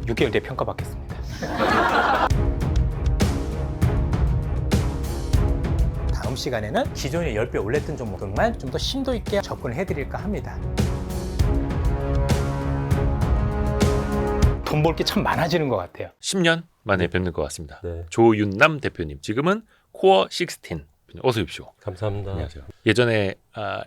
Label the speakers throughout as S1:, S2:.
S1: 6개월 뒤에 평가받겠습니다. 다음 시간에는 기존에 10배 올랐던 종목들만 좀 더 심도 있게 접근을 해드릴까 합니다. 돈 벌 게 참 많아지는 것 같아요.
S2: 10년 만에 뵙는 것 같습니다.
S3: 네.
S2: 조윤남 대표님, 지금은 코어 16. 어서 오십시오.
S3: 감사합니다.
S2: 안녕하세요. 예전에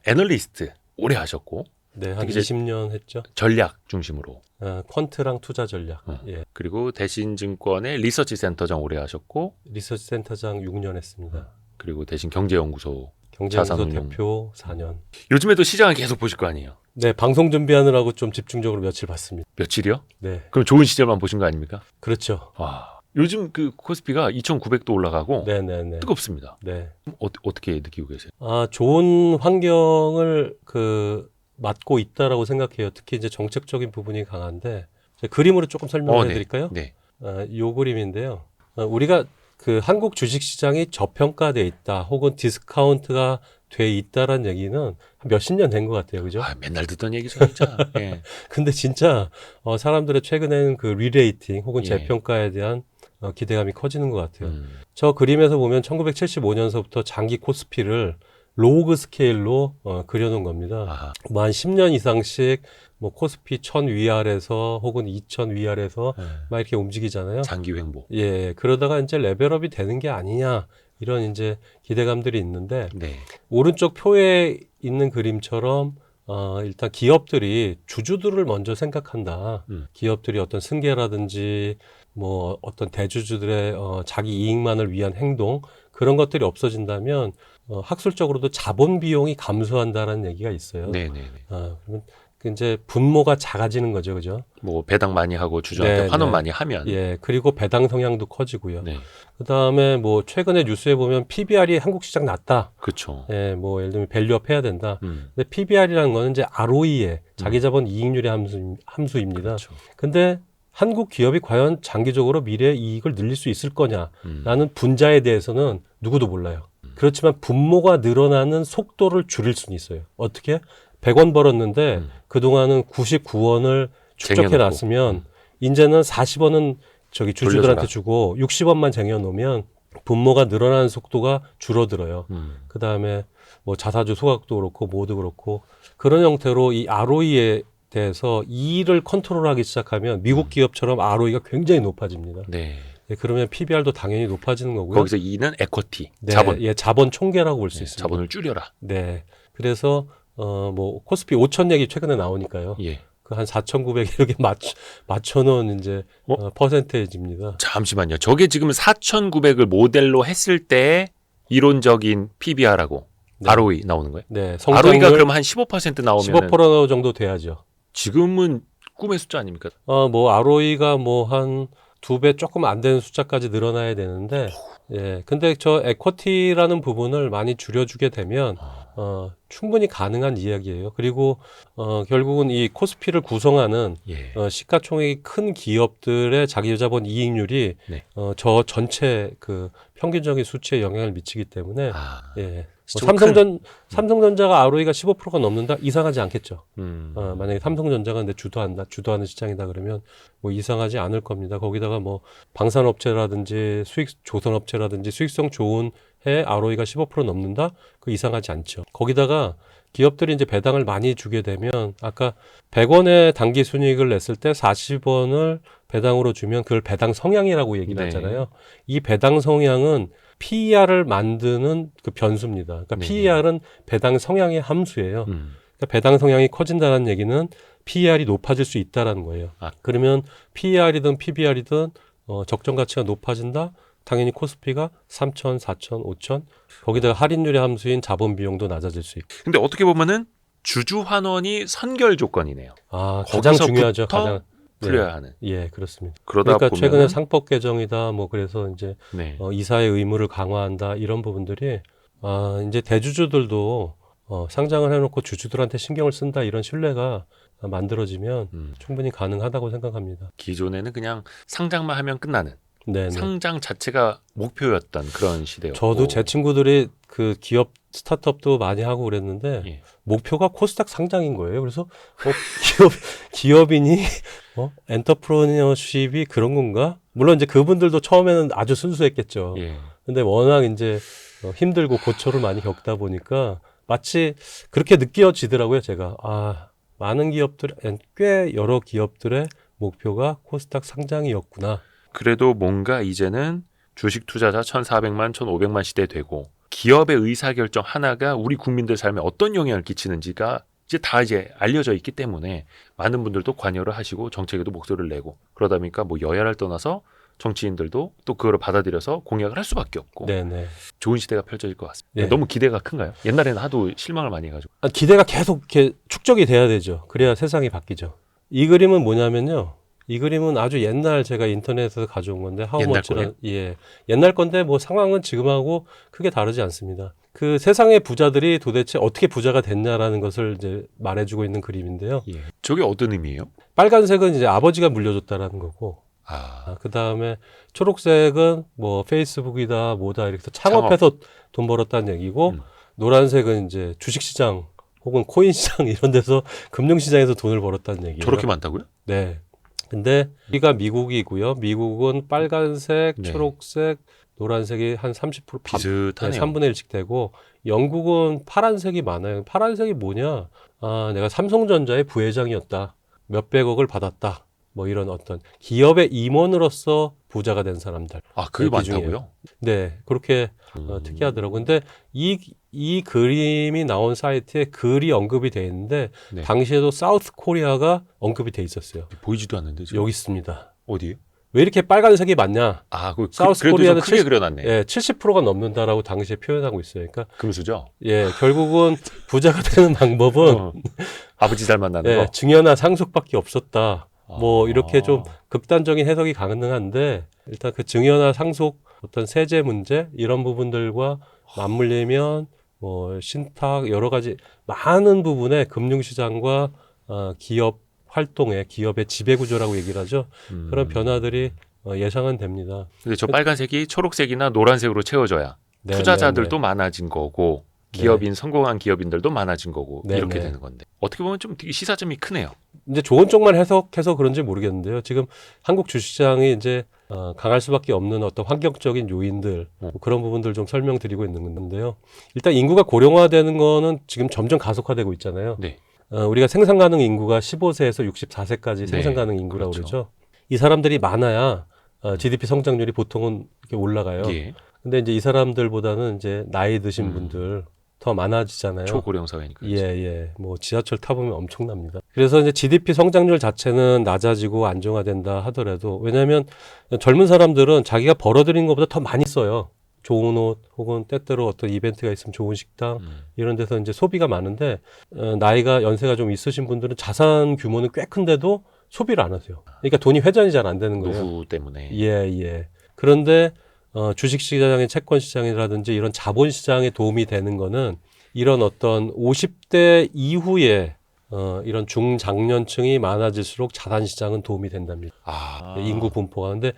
S2: 애널리스트 오래 하셨고
S3: 네, 한
S2: 특히 이제
S3: 20년 했죠.
S2: 전략 중심으로
S3: 퀀트랑 투자 전략. 예.
S2: 그리고 대신증권의 리서치 센터장 오래 하셨고
S3: 리서치 센터장 6년 했습니다.
S2: 그리고 대신경제연구소
S3: 경제연구소
S2: 자산운용.
S3: 대표 4년.
S2: 요즘에도 시장을 계속 보실 거 아니에요?
S3: 네, 방송 준비하느라고 좀 집중적으로 며칠 봤습니다.
S2: 며칠이요?
S3: 네,
S2: 그럼 좋은 시절만 보신 거 아닙니까?
S3: 그렇죠.
S2: 와, 요즘 그 코스피가 2,900도 올라가고
S3: 네네네.
S2: 뜨겁습니다.
S3: 네.
S2: 어떻게 느끼고 계세요?
S3: 좋은 환경을 맡고 있다라고 생각해요. 특히 이제 정책적인 부분이 강한데 제가 그림으로 조금 설명해
S2: 네.
S3: 드릴까요?
S2: 네.
S3: 요 그림인데요. 우리가 그 한국 주식시장이 저평가돼 있다 혹은 디스카운트가 돼 있다라는 얘기는 한 몇십 년 된 것 같아요. 그죠?
S2: 맨날 듣던 얘기죠, 진짜. 예.
S3: 근데 진짜 사람들의 최근에는 그 리레이팅 혹은
S2: 예.
S3: 재평가에 대한 기대감이 커지는 것 같아요.
S2: 음.
S3: 저 그림에서 보면 1975년서부터 장기 코스피를 로그 스케일로 그려놓은 겁니다.
S2: 아,
S3: 뭐 한 10년 이상씩 뭐 코스피 1000 위아래서 혹은 2000 위아래서
S2: 예.
S3: 막 이렇게 움직이잖아요.
S2: 장기 횡보.
S3: 예, 그러다가 이제 레벨업이 되는 게 아니냐 이런 이제 기대감들이 있는데
S2: 네.
S3: 오른쪽 표에 있는 그림처럼 일단 기업들이 주주들을 먼저 생각한다. 기업들이 어떤 승계라든지 뭐 어떤 대주주들의 자기 이익만을 위한 행동 그런 것들이 없어진다면 학술적으로도 자본 비용이 감소한다라는 얘기가 있어요.
S2: 네네네.
S3: 그러면 이제 분모가 작아지는 거죠, 그죠?
S2: 뭐 배당 많이 하고 주주한테
S3: 네,
S2: 환원
S3: 네.
S2: 많이 하면.
S3: 예, 그리고 배당 성향도 커지고요.
S2: 네.
S3: 그 다음에 뭐 최근에 뉴스에 보면 PBR이 한국 시장 낮다.
S2: 그렇죠.
S3: 예, 뭐 예를 들면 밸류업 해야 된다.
S2: 음.
S3: 근데 PBR이라는 거는 이제 ROE의 자기자본 이익률의 함수입니다.
S2: 그렇죠.
S3: 근데 한국 기업이 과연 장기적으로 미래의 이익을 늘릴 수 있을 거냐라는
S2: 음.
S3: 분자에 대해서는 누구도 몰라요. 그렇지만 분모가 늘어나는 속도를 줄일 수는 있어요. 어떻게? 100원 벌었는데 그동안은 99원을 축적해
S2: 쟁여놓고.
S3: 놨으면 이제는 40원은 저기 주주들한테
S2: 돌려줘라.
S3: 주고 60원만 쟁여 놓으면 분모가 늘어나는 속도가 줄어들어요.
S2: 음.
S3: 그 다음에 뭐 자사주 소각도 그렇고 뭐도 그렇고 그런 형태로 이 ROE에 대해서 이를 컨트롤하기 시작하면 미국 기업처럼 ROE가 굉장히 높아집니다.
S2: 네.
S3: 예, 그러면 PBR도 당연히 높아지는 거고요.
S2: 거기서 이는 에쿼티,
S3: 네,
S2: 자본.
S3: 예, 자본 총계라고 볼 수
S2: 네,
S3: 있습니다.
S2: 자본을 줄여라.
S3: 네. 그래서 뭐 코스피 5천 얘기 최근에 나오니까요.
S2: 예.
S3: 그 한 4,900 이렇게 맞춰놓은 이제 퍼센테이지입니다.
S2: 잠시만요. 저게 지금 4,900을 모델로 했을 때 이론적인 PBR하고
S3: 네.
S2: ROE 나오는 거예요?
S3: 네,
S2: ROE가 그럼 한 15% 나오면
S3: 15% 정도 돼야죠.
S2: 지금은 꿈의 숫자 아닙니까?
S3: 뭐 ROE가 뭐 한 2배 조금 안 되는 숫자까지 늘어나야 되는데, 예. 근데 저 에쿼티라는 부분을 많이 줄여주게 되면, 충분히 가능한 이야기예요. 그리고, 결국은 이 코스피를 구성하는,
S2: 예.
S3: 시가총액이 큰 기업들의 자기자본 이익률이,
S2: 네.
S3: 저 전체 그 평균적인 수치에 영향을 미치기 때문에, 예.
S2: 좀
S3: 삼성전자가 ROE가 15%가 넘는다? 이상하지 않겠죠.
S2: 음.
S3: 만약에 삼성전자가 근데 주도하는 시장이다 그러면 뭐 이상하지 않을 겁니다. 거기다가 뭐 방산업체라든지 조선업체라든지 수익성 좋은 해 ROE가 15% 넘는다? 그 이상하지 않죠. 거기다가 기업들이 이제 배당을 많이 주게 되면 아까 100원의 당기 순이익을 냈을 때 40원을 배당으로 주면 그걸 배당 성향이라고 얘기를
S2: 네.
S3: 하잖아요. 이 배당 성향은 PER을 만드는 그 변수입니다. 그러니까
S2: 네.
S3: PER은 배당 성향의 함수예요.
S2: 음.
S3: 그러니까 배당 성향이 커진다는 얘기는 PER이 높아질 수 있다라는 거예요. 그러면 PER이든 PBR이든 적정 가치가 높아진다. 당연히 코스피가 3천, 4천, 5천 거기다가 할인율의 함수인 자본 비용도 낮아질 수 있고.
S2: 근데 어떻게 보면은 주주 환원이 선결 조건이네요.
S3: 가장 중요하죠.
S2: 거기서부터
S3: 가장
S2: 풀려야 하는.
S3: 예, 그렇습니다.
S2: 그러다
S3: 그러니까
S2: 보면은
S3: 최근에 상법 개정이다 뭐 그래서 이제
S2: 네.
S3: 이사의 의무를 강화한다 이런 부분들이 이제 대주주들도 상장을 해놓고 주주들한테 신경을 쓴다 이런 신뢰가 만들어지면 충분히 가능하다고 생각합니다.
S2: 기존에는 그냥 상장만 하면 끝나는
S3: 네네.
S2: 상장 자체가 목표였던 그런 시대였고.
S3: 저도 제 친구들이 그 기업 스타트업도 많이 하고 그랬는데
S2: 예.
S3: 목표가 코스닥 상장인 거예요. 그래서 기업인이 엔터프레너십이 그런 건가? 물론 이제 그분들도 처음에는 아주 순수했겠죠.
S2: 예.
S3: 근데 워낙 이제 힘들고 고초를 많이 겪다 보니까 마치 그렇게 느껴지더라고요. 제가 많은 기업들, 꽤 여러 기업들의 목표가 코스닥 상장이었구나.
S2: 그래도 뭔가 이제는 주식 투자자 1,400만, 1,500만 시대 되고 기업의 의사결정 하나가 우리 국민들 삶에 어떤 영향을 끼치는지가 이제 알려져 있기 때문에 많은 분들도 관여를 하시고 정책에도 목소리를 내고 그러다 보니까 뭐 여야를 떠나서 정치인들도 또 그거를 받아들여서 공약을 할 수밖에 없고
S3: 네네.
S2: 좋은 시대가 펼쳐질 것 같습니다.
S3: 네.
S2: 너무 기대가 큰가요? 옛날에는 하도 실망을 많이 해가지고.
S3: 기대가 계속 이렇게 축적이 돼야 되죠. 그래야 세상이 바뀌죠. 이 그림은 뭐냐면요. 이 그림은 아주 옛날 제가 인터넷에서 가져온 건데 하우머치라는 옛날 건데 뭐 상황은 지금하고 크게 다르지 않습니다. 그 세상의 부자들이 도대체 어떻게 부자가 됐냐라는 것을 이제 말해주고 있는 그림인데요.
S2: 예. 저게 어떤 의미예요?
S3: 빨간색은 이제 아버지가 물려줬다라는 거고,
S2: 아,
S3: 그 다음에 초록색은 뭐 페이스북이다 뭐다 이렇게 해서 창업해서 돈 벌었다는 얘기고, 노란색은 이제 주식시장 혹은 코인시장 이런 데서 금융시장에서 돈을 벌었다는 얘기예요.
S2: 저렇게 많다고요?
S3: 네. 근데 우리가 미국이고요. 미국은 빨간색,
S2: 네.
S3: 초록색, 노란색이 한 30%
S2: 비슷하네요.
S3: 3분의 1씩 되고 영국은 파란색이 많아요. 파란색이 뭐냐? 내가 삼성전자의 부회장이었다. 몇백억을 받았다. 뭐 이런 어떤 기업의 임원으로서 부자가 된 사람들.
S2: 아, 그게
S3: 기준이에요.
S2: 많다고요?
S3: 네. 그렇게 특이하더라고요. 근데 이 그림이 나온 사이트에 글이 언급이 돼 있는데
S2: 네.
S3: 당시에도 사우스 코리아가 언급이 돼 있었어요.
S2: 보이지도 않는데 지금.
S3: 여기 있습니다.
S2: 어디요?
S3: 왜 이렇게 빨간색이 많냐?
S2: 아,
S3: 사우스
S2: 그래도
S3: 코리아는
S2: 좀 크게
S3: 70
S2: 그려놨네.
S3: 예, 70%가 넘는다라고 당시에 표현하고 있어요. 그러니까
S2: 금수저.
S3: 결국은 부자가 되는 방법은
S2: 어. 아버지 잘 만나는 거.
S3: 증여나 상속밖에 없었다. 뭐
S2: 아.
S3: 이렇게 좀 극단적인 해석이 가능한데 일단 그 증여나 상속 어떤 세제 문제 이런 부분들과 맞물리면 뭐 신탁 여러 가지 많은 부분에 금융시장과 기업 활동의 기업의 지배구조라고 얘기를 하죠. 그런 변화들이 예상은 됩니다.
S2: 근데 저 빨간색이 초록색이나 노란색으로 채워져야
S3: 네,
S2: 투자자들도
S3: 네, 네.
S2: 많아진 거고 기업인 성공한 기업인들도 많아진 거고
S3: 네,
S2: 이렇게
S3: 네.
S2: 되는 건데 어떻게 보면 좀 되게 시사점이 크네요.
S3: 이제 좋은 쪽만 해석해서 그런지 모르겠는데요. 지금 한국 주식시장이 이제 강할 수밖에 없는 어떤 환경적인 요인들 뭐 그런 부분들 좀 설명드리고 있는 건데요. 일단 인구가 고령화되는 거는 지금 점점 가속화되고 있잖아요.
S2: 네.
S3: 우리가 생산 가능 인구가 15세에서 64세까지
S2: 네,
S3: 생산 가능 인구라고
S2: 그렇죠.
S3: 그러죠. 이 사람들이 많아야 GDP 성장률이 보통은 이렇게 올라가요.
S2: 예.
S3: 근데 이제 이 사람들보다는 이제 나이 드신 분들 더 많아지잖아요.
S2: 초고령 사회니까.
S3: 예. 뭐 지하철 타보면 엄청납니다. 그래서 이제 GDP 성장률 자체는 낮아지고 안정화된다 하더라도 왜냐하면 젊은 사람들은 자기가 벌어들인 것보다 더 많이 써요. 좋은 옷 혹은 때때로 어떤 이벤트가 있으면 좋은 식당 이런 데서 이제 소비가 많은데 나이가 연세가 좀 있으신 분들은 자산 규모는 꽤 큰데도 소비를 안 하세요. 그러니까 돈이 회전이 잘 안 되는 거예요.
S2: 노후 때문에.
S3: 예. 그런데 주식시장의 채권시장이라든지 이런 자본시장에 도움이 되는 거는 이런 어떤 50대 이후에 이런 중장년층이 많아질수록 자산시장은 도움이 된답니다. 인구 분포가. 근데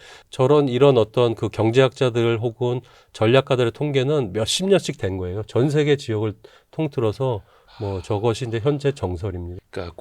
S3: 이런 어떤 그 경제학자들 혹은 전략가들의 통계는 몇십 년씩 된 거예요. 전 세계 지역을 통틀어서 뭐 저것이 이제 현재 정설입니다.
S2: 그러니까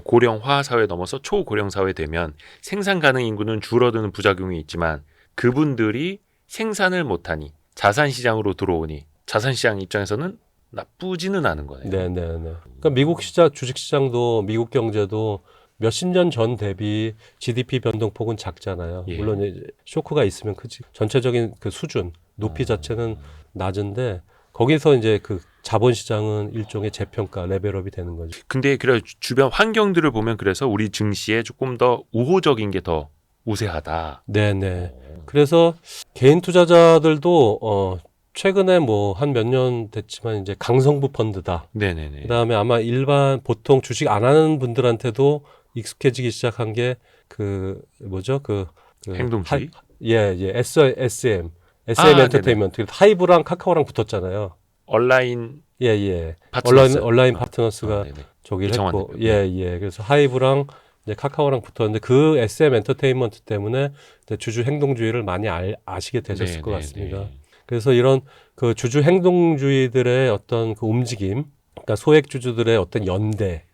S2: 고령화 사회 넘어서 초고령 사회 되면 생산 가능 인구는 줄어드는 부작용이 있지만 그분들이 생산을 못하니 자산 시장으로 들어오니 자산 시장 입장에서는 나쁘지는 않은 거네요.
S3: 네. 그러니까 미국 주식시장도 미국 경제도 몇십 년 전 대비 GDP 변동폭은 작잖아요.
S2: 예.
S3: 물론 이제 쇼크가 있으면 크지. 전체적인 그 수준, 높이 자체는 낮은데 거기서 이제 그 자본시장은 일종의 재평가, 레벨업이 되는 거죠.
S2: 근데 그래 주변 환경들을 보면 그래서 우리 증시에 조금 더 우호적인 게 더 우세하다.
S3: 네. 그래서 개인 투자자들도 최근에 뭐 한 몇 년 됐지만 이제 강성부 펀드다.
S2: 네네네.
S3: 그다음에 아마 일반 보통 주식 안 하는 분들한테도 익숙해지기 시작한 게 그 뭐죠? 그
S2: 행동주의.
S3: SM
S2: 네네.
S3: 엔터테인먼트 하이브랑 카카오랑 붙었잖아요.
S2: 온라인
S3: 예.
S2: 파트너스.
S3: 온라인 파트너스가
S2: 네네.
S3: 저기를
S2: 이청환
S3: 했고
S2: 대표.
S3: 예. 그래서 하이브랑 이제 카카오랑 붙었는데 그 SM 엔터테인먼트 때문에 주주 행동주의를 많이 아시게 되셨을
S2: 네,
S3: 것
S2: 네,
S3: 같습니다.
S2: 네.
S3: 그래서 이런 그 주주 행동주의들의 어떤 그 움직임, 그러니까 소액 주주들의 어떤 연대,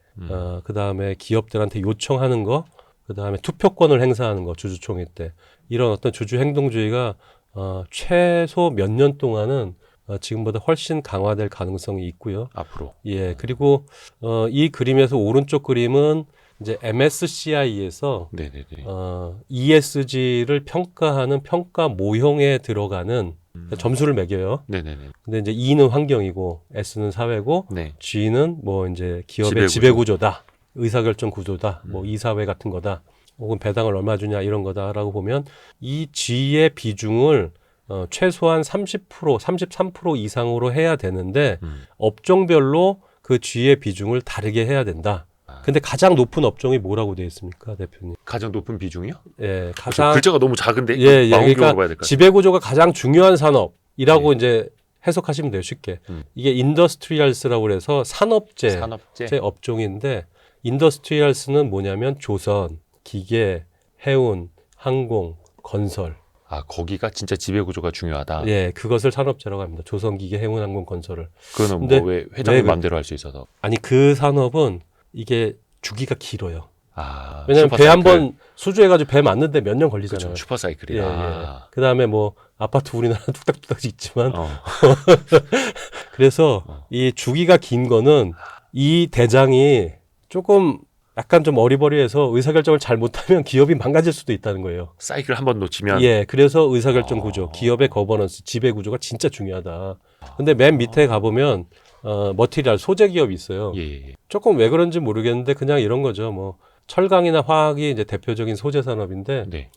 S3: 그 다음에 기업들한테 요청하는 거, 그 다음에 투표권을 행사하는 거, 주주총회 때. 이런 어떤 주주 행동주의가 최소 몇 년 동안은 지금보다 훨씬 강화될 가능성이 있고요.
S2: 앞으로.
S3: 예, 그리고 이 그림에서 오른쪽 그림은 이제 MSCI에서
S2: 네네네.
S3: ESG를 평가하는 평가 모형에 들어가는 점수를 매겨요.
S2: 네네네.
S3: 근데 이제 E는 환경이고 S는 사회고
S2: 네.
S3: G는 뭐 이제 기업의
S2: 지배구조.
S3: 지배구조다, 의사결정 구조다, 뭐 이사회 같은 거다, 혹은 배당을 얼마 주냐 이런 거다라고 보면 이 G의 비중을 최소한 30%, 33% 이상으로 해야 되는데 업종별로 그 G의 비중을 다르게 해야 된다. 근데 가장 높은 업종이 뭐라고 되어 있습니까, 대표님?
S2: 가장 높은 비중이요?
S3: 예,
S2: 저
S3: 가장
S2: 글자가 너무 작은데
S3: 예,
S2: 망원경으로
S3: 그러니까
S2: 봐야 될 것 같아요.
S3: 지배구조가 가장 중요한 산업이라고 이제 해석하시면 돼요, 쉽게. 이게 인더스트리얼스라고 그래서 산업재
S2: 산업재.
S3: 업종인데 인더스트리얼스는 뭐냐면 조선, 기계, 해운, 항공, 건설.
S2: 아, 거기가 진짜 지배구조가 중요하다.
S3: 예, 그것을 산업재라고 합니다. 조선, 기계, 해운, 항공, 건설을.
S2: 그거는
S3: 근데
S2: 뭐 왜 회장님
S3: 왜
S2: 마음대로 할 수 있어서.
S3: 아니 그 산업은 이게 주기가 길어요.
S2: 아,
S3: 왜냐면 배
S2: 슈퍼사이클.
S3: 한 번 수주해가지고 배 맞는데 몇 년 걸리잖아요.
S2: 그렇죠. 슈퍼사이클이다.
S3: 예, 예. 그 다음에 뭐 아파트 우리나라 뚝딱뚝딱 있지만
S2: 어.
S3: 그래서 이 주기가 긴 거는 이 대장이 조금 약간 좀 어리버리해서 의사결정을 잘 못하면 기업이 망가질 수도 있다는 거예요.
S2: 사이클 한 번 놓치면
S3: 예, 그래서 의사결정 구조, 기업의 거버넌스, 지배 구조가 진짜 중요하다. 근데 맨 밑에 가보면 머티리얼 소재 기업이 있어요.
S2: 예, 예.
S3: 조금 왜 그런지 모르겠는데 그냥 이런 거죠. 뭐 철강이나 화학이 이제 대표적인 소재 산업인데
S2: 네.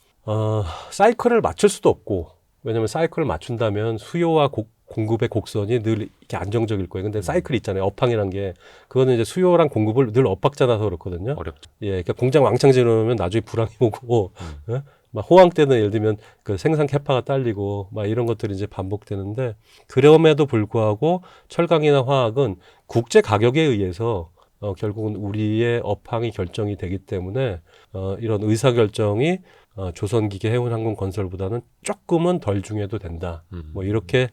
S3: 사이클을 맞출 수도 없고, 왜냐면 사이클을 맞춘다면 수요와 공급의 곡선이 늘 이렇게 안정적일 거예요. 근데 사이클이 있잖아요. 업황이란 게. 그거는 이제 수요랑 공급을 늘 엇박자나서 그렇거든요.
S2: 어렵죠.
S3: 예, 그러니까 공장 왕창 지어놓으면 나중에 불황이 오고, 예? 막 호황 때는 예를 들면 그 생산 캐파가 딸리고, 막 이런 것들이 이제 반복되는데, 그럼에도 불구하고 철강이나 화학은 국제 가격에 의해서 결국은 우리의 업황이 결정이 되기 때문에 이런 의사 결정이 조선기계, 해운항공, 건설보다는 조금은 덜 중요해도 된다. 뭐 이렇게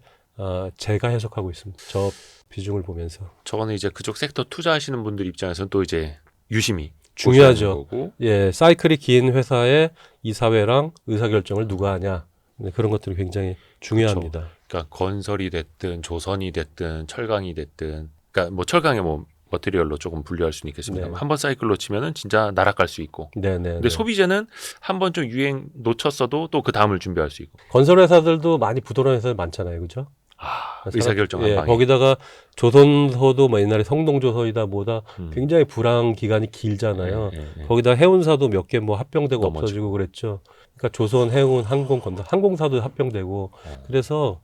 S3: 제가 해석하고 있습니다. 저 비중을 보면서.
S2: 저거는 이제 그쪽 섹터 투자하시는 분들 입장에서는 또 이제 유심히
S3: 중요하죠.
S2: 보셔야 되는 거고.
S3: 예, 사이클이 긴 회사의 이사회랑 의사결정을 누가 하냐. 네, 그런 것들이 굉장히 중요합니다.
S2: 그러니까 건설이 됐든 조선이 됐든 철강이 됐든, 그러니까 뭐 철강에 뭐 머티리얼로 조금 분류할 수는 있겠습니다.
S3: 네.
S2: 한번 사이클 놓치면은 진짜 날아갈 수 있고.
S3: 네네.
S2: 근데 소비재는 한 번 좀 유행 놓쳤어도 또 그 다음을 준비할 수 있고.
S3: 건설 회사들도 많이 부도런 회사들 많잖아요, 그죠?
S2: 의사결정 한
S3: 예,
S2: 방에.
S3: 거기다가 조선소도 뭐 옛날에 성동조선이다 뭐다 굉장히 불황 기간이 길잖아요.
S2: 예.
S3: 거기다 해운사도 몇 개 뭐 합병되고
S2: 넘어지고.
S3: 없어지고 그랬죠. 그러니까 조선, 해운, 항공, 건설, 항공사도 합병되고 그래서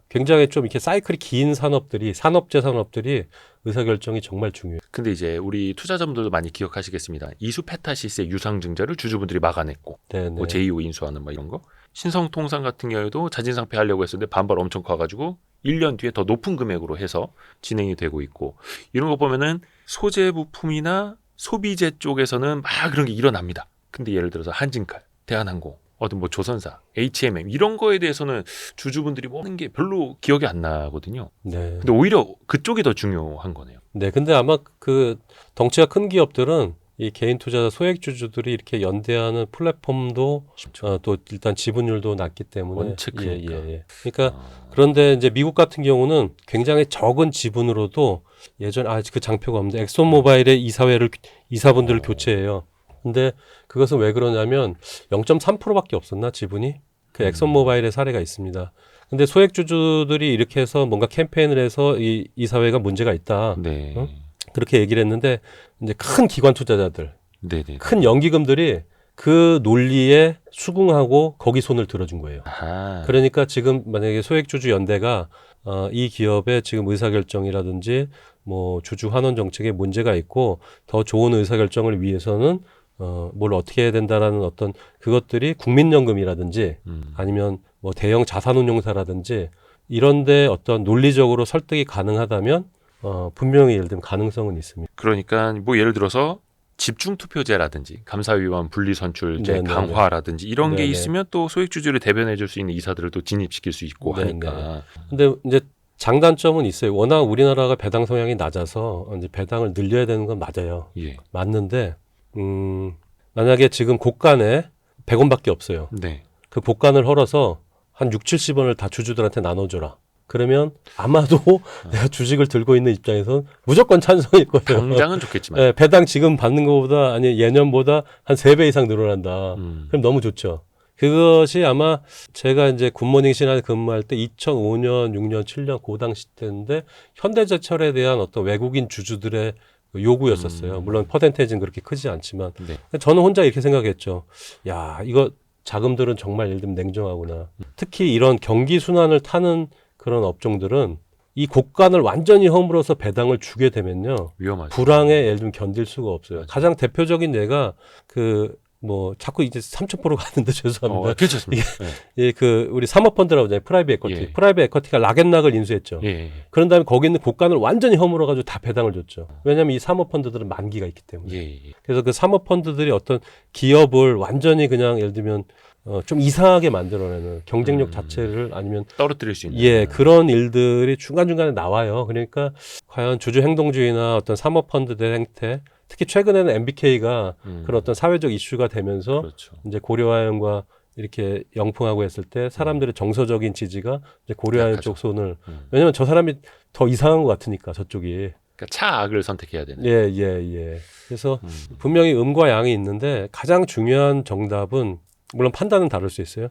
S3: 굉장히 좀 이렇게 사이클이 긴 산업들이 산업재 산업들이 의사결정이 정말 중요해요.
S2: 근데 이제 우리 투자자분들도 많이 기억하시겠습니다. 이수페타시스의 유상증자를 주주분들이 막아냈고,
S3: 네네.
S2: 뭐 제2호 인수하는 뭐 이런 거. 신성통상 같은 경우에도 자진상폐 하려고 했었는데 반발 엄청 커가지고 1년 뒤에 더 높은 금액으로 해서 진행이 되고 있고, 이런 거 보면은 소재 부품이나 소비재 쪽에서는 막 그런 게 일어납니다. 근데 예를 들어서 한진칼, 대한항공, 어떤 뭐 조선사, HMM 이런 거에 대해서는 주주분들이 먹는 게 별로 기억이 안 나거든요.
S3: 네.
S2: 근데 오히려 그쪽이 더 중요한 거네요.
S3: 네, 근데 아마 그 덩치가 큰 기업들은 이 개인 투자자 소액 주주들이 이렇게 연대하는 플랫폼도 또 일단 지분율도 낮기 때문에
S2: 원체 크니까.
S3: 예. 그러니까 그런데 이제 미국 같은 경우는 굉장히 적은 지분으로도 예전 그 장표가 없는데 엑소 모바일의 이사분들을 교체해요. 근데 그것은 왜 그러냐면 0.3%밖에 없었나 지분이? 그 엑소 모바일의 사례가 있습니다. 근데 소액 주주들이 이렇게 해서 뭔가 캠페인을 해서 이 사회가 문제가 있다.
S2: 네.
S3: 그렇게 얘기를 했는데 이제 큰 기관 투자자들,
S2: 네네.
S3: 큰 연기금들이 그 논리에 수긍하고 거기 손을 들어준 거예요.
S2: 아하.
S3: 그러니까 지금 만약에 소액주주 연대가 이 기업의 지금 의사결정이라든지 뭐 주주 환원 정책에 문제가 있고 더 좋은 의사결정을 위해서는 뭘 어떻게 해야 된다라는 어떤 그것들이 국민연금이라든지 아니면 뭐 대형 자산운용사라든지 이런데 어떤 논리적으로 설득이 가능하다면 분명히 예를 들면 가능성은 있습니다.
S2: 그러니까 뭐 예를 들어서 집중 투표제라든지 감사위원 분리선출제
S3: 네네네.
S2: 강화라든지 이런 게
S3: 네네.
S2: 있으면 또 소액주주를 대변해 줄 수 있는 이사들을 또 진입시킬 수 있고
S3: 네네.
S2: 하니까.
S3: 근데 이제 장단점은 있어요. 워낙 우리나라가 배당 성향이 낮아서 이제 배당을 늘려야 되는 건 맞아요.
S2: 예.
S3: 맞는데 만약에 지금 곡간에 100원밖에 없어요.
S2: 네.
S3: 그 곡간을 헐어서 한 6, 70원을 다 주주들한테 나눠줘라. 그러면 아마도 내가 주식을 들고 있는 입장에서는 무조건 찬성일 거예요.
S2: 당장은 좋겠지만.
S3: 네, 배당 지금 받는 것보다 아니 예년보다 한 3배 이상 늘어난다. 그럼 너무 좋죠. 그것이 아마 제가 이제 굿모닝 신한에 근무할 때 2005년, 6년, 7년 그 당시 때인데 현대제철에 대한 어떤 외국인 주주들의 요구였었어요. 물론 퍼센테이지는 그렇게 크지 않지만
S2: 네.
S3: 저는 혼자 이렇게 생각했죠. 야, 이거 자금들은 정말 예를 들면 냉정하구나. 특히 이런 경기 순환을 타는 그런 업종들은 이 곡간을 완전히 허물어서 배당을 주게 되면요.
S2: 위험하죠.
S3: 불황에 예를 들면 견딜 수가 없어요.
S2: 맞아요.
S3: 가장 대표적인 예가 자꾸 이제 3,000% 가는데 죄송합니다.
S2: 괜찮습니다.
S3: 예, 우리 사모펀드라고 하잖아요. 프라이빗 에쿼티.
S2: 예.
S3: 프라이빗 에쿼티가 락앤락을 인수했죠.
S2: 예. 예.
S3: 그런 다음에 거기 있는 곡간을 완전히 허물어가지고 다 배당을 줬죠. 왜냐하면 이 사모펀드들은 만기가 있기 때문에.
S2: 예. 예.
S3: 그래서 그 사모펀드들이 어떤 기업을 완전히 그냥 예를 들면 좀 이상하게 만들어내는 경쟁력 자체를 아니면
S2: 떨어뜨릴 수 있는.
S3: 예, 그런 일들이 중간중간에 나와요. 그러니까 과연 주주 행동주의나 어떤 사모펀드들 행태, 특히 최근에는 MBK가 그런 어떤 사회적 이슈가 되면서
S2: 그렇죠.
S3: 이제 고려아연과 이렇게 영풍하고 했을 때 사람들의 정서적인 지지가 이제 고려아연
S2: 약하죠.
S3: 쪽 손을 왜냐면 저 사람이 더 이상한 것 같으니까 저쪽이
S2: 그러니까 차악을 선택해야 되는.
S3: 예. 그래서 분명히 음과 양이 있는데 가장 중요한 정답은 물론 판단은 다를 수 있어요.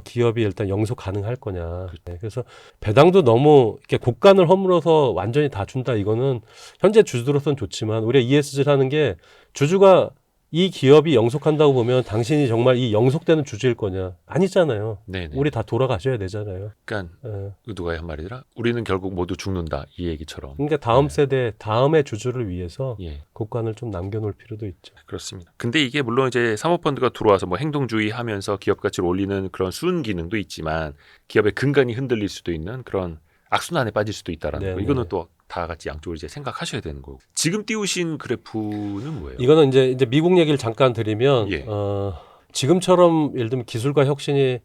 S3: 기업이 일단 영속 가능할 거냐. 네, 그래서 배당도 너무 이렇게 곡간을 허물어서 완전히 다 준다. 이거는 현재 주주로서는 좋지만 우리가 ESG를 하는 게 주주가 이 기업이 영속한다고 보면 당신이 정말 이 영속되는 주주일 거냐? 아니잖아요.
S2: 네네.
S3: 우리 다 돌아가셔야 되잖아요.
S2: 그러니까
S3: 예.
S2: 누가 한 말이더라. 우리는 결국 모두 죽는다. 이 얘기처럼.
S3: 그러니까 다음 세대, 다음의 주주를 위해서
S2: 예.
S3: 곡간을 좀 남겨놓을 필요도 있죠.
S2: 그렇습니다. 근데 이게 물론 이제 사모펀드가 들어와서 뭐 행동주의 하면서 기업 가치를 올리는 그런 순 기능도 있지만 기업의 근간이 흔들릴 수도 있는 그런 악순환에 빠질 수도 있다라는 거.
S3: 네네.
S2: 이거는 또 다 같이 양쪽을 이제 생각하셔야 되는 거고. 지금 띄우신 그래프는 뭐예요?
S3: 이거는 이제 미국 얘기를 잠깐 드리면
S2: 예.
S3: 지금처럼 예를 들면 기술과 혁신에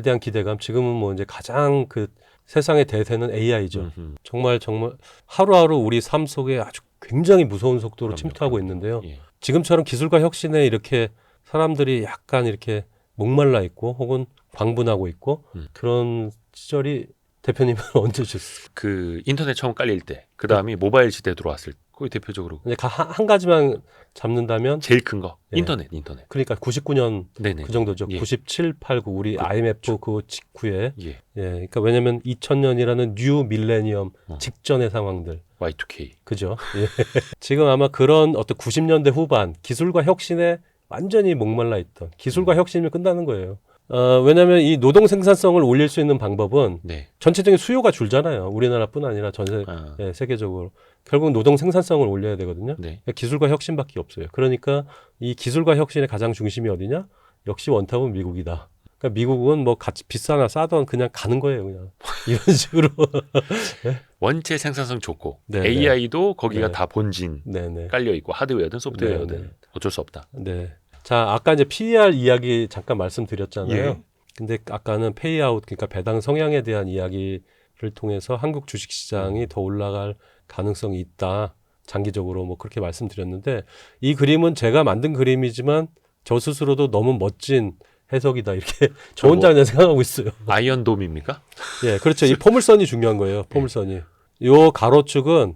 S3: 대한 기대감 지금은 뭐 이제 가장 그 세상의 대세는 AI죠. 정말 하루하루 우리 삶 속에 아주 굉장히 무서운 속도로 침투하고 있는데요.
S2: 예.
S3: 지금처럼 기술과 혁신에 이렇게 사람들이 약간 이렇게 목말라 있고 혹은 광분하고 있고 그런 시절이 대표님은 언제 주셨어요?
S2: 그 인터넷 처음 깔릴 때, 그 다음이 모바일 시대 들어왔을 때, 거의 대표적으로
S3: 이제 한 가지만 잡는다면
S2: 제일 큰 거
S3: 예.
S2: 인터넷.
S3: 그러니까 99년
S2: 네네.
S3: 그 정도죠.
S2: 예.
S3: 97, 89 우리 IMF 그 직후에
S2: 예.
S3: 그러니까 왜냐면 2000년이라는 뉴 밀레니엄 직전의 상황들.
S2: Y2K.
S3: 그죠? 예. 지금 아마 그런 어떤 90년대 후반 기술과 혁신에 완전히 목말라 있던 기술과 혁신이면 끝나는 거예요. 왜냐면 이 노동 생산성을 올릴 수 있는 방법은
S2: 네.
S3: 전체적인 수요가 줄잖아요. 우리나라뿐 아니라 세계적으로. 결국 노동 생산성을 올려야 되거든요.
S2: 네.
S3: 그러니까 기술과 혁신밖에 없어요. 그러니까 이 기술과 혁신의 가장 중심이 어디냐? 역시 원탑은 미국이다. 그러니까 미국은 뭐 같이 비싸나 싸던 그냥 가는 거예요, 그냥. 이런 식으로.
S2: 원체 생산성 좋고
S3: 네네.
S2: AI도 거기가
S3: 네.
S2: 다 본진
S3: 네네.
S2: 깔려 있고 하드웨어든 소프트웨어든
S3: 네네.
S2: 어쩔 수 없다.
S3: 네. 자, 아까 이제 PER 이야기 잠깐 말씀드렸잖아요.
S2: 예.
S3: 근데 아까는 페이아웃, 그러니까 배당 성향에 대한 이야기를 통해서 한국 주식시장이 더 올라갈 가능성이 있다. 장기적으로 뭐 그렇게 말씀드렸는데 이 그림은 제가 만든 그림이지만 저 스스로도 너무 멋진 해석이다. 이렇게 저 혼자 그냥 생각하고 있어요.
S2: 아이언돔입니까?
S3: 예, 그렇죠. 이 포물선이 중요한 거예요. 포물선이. 요 가로축은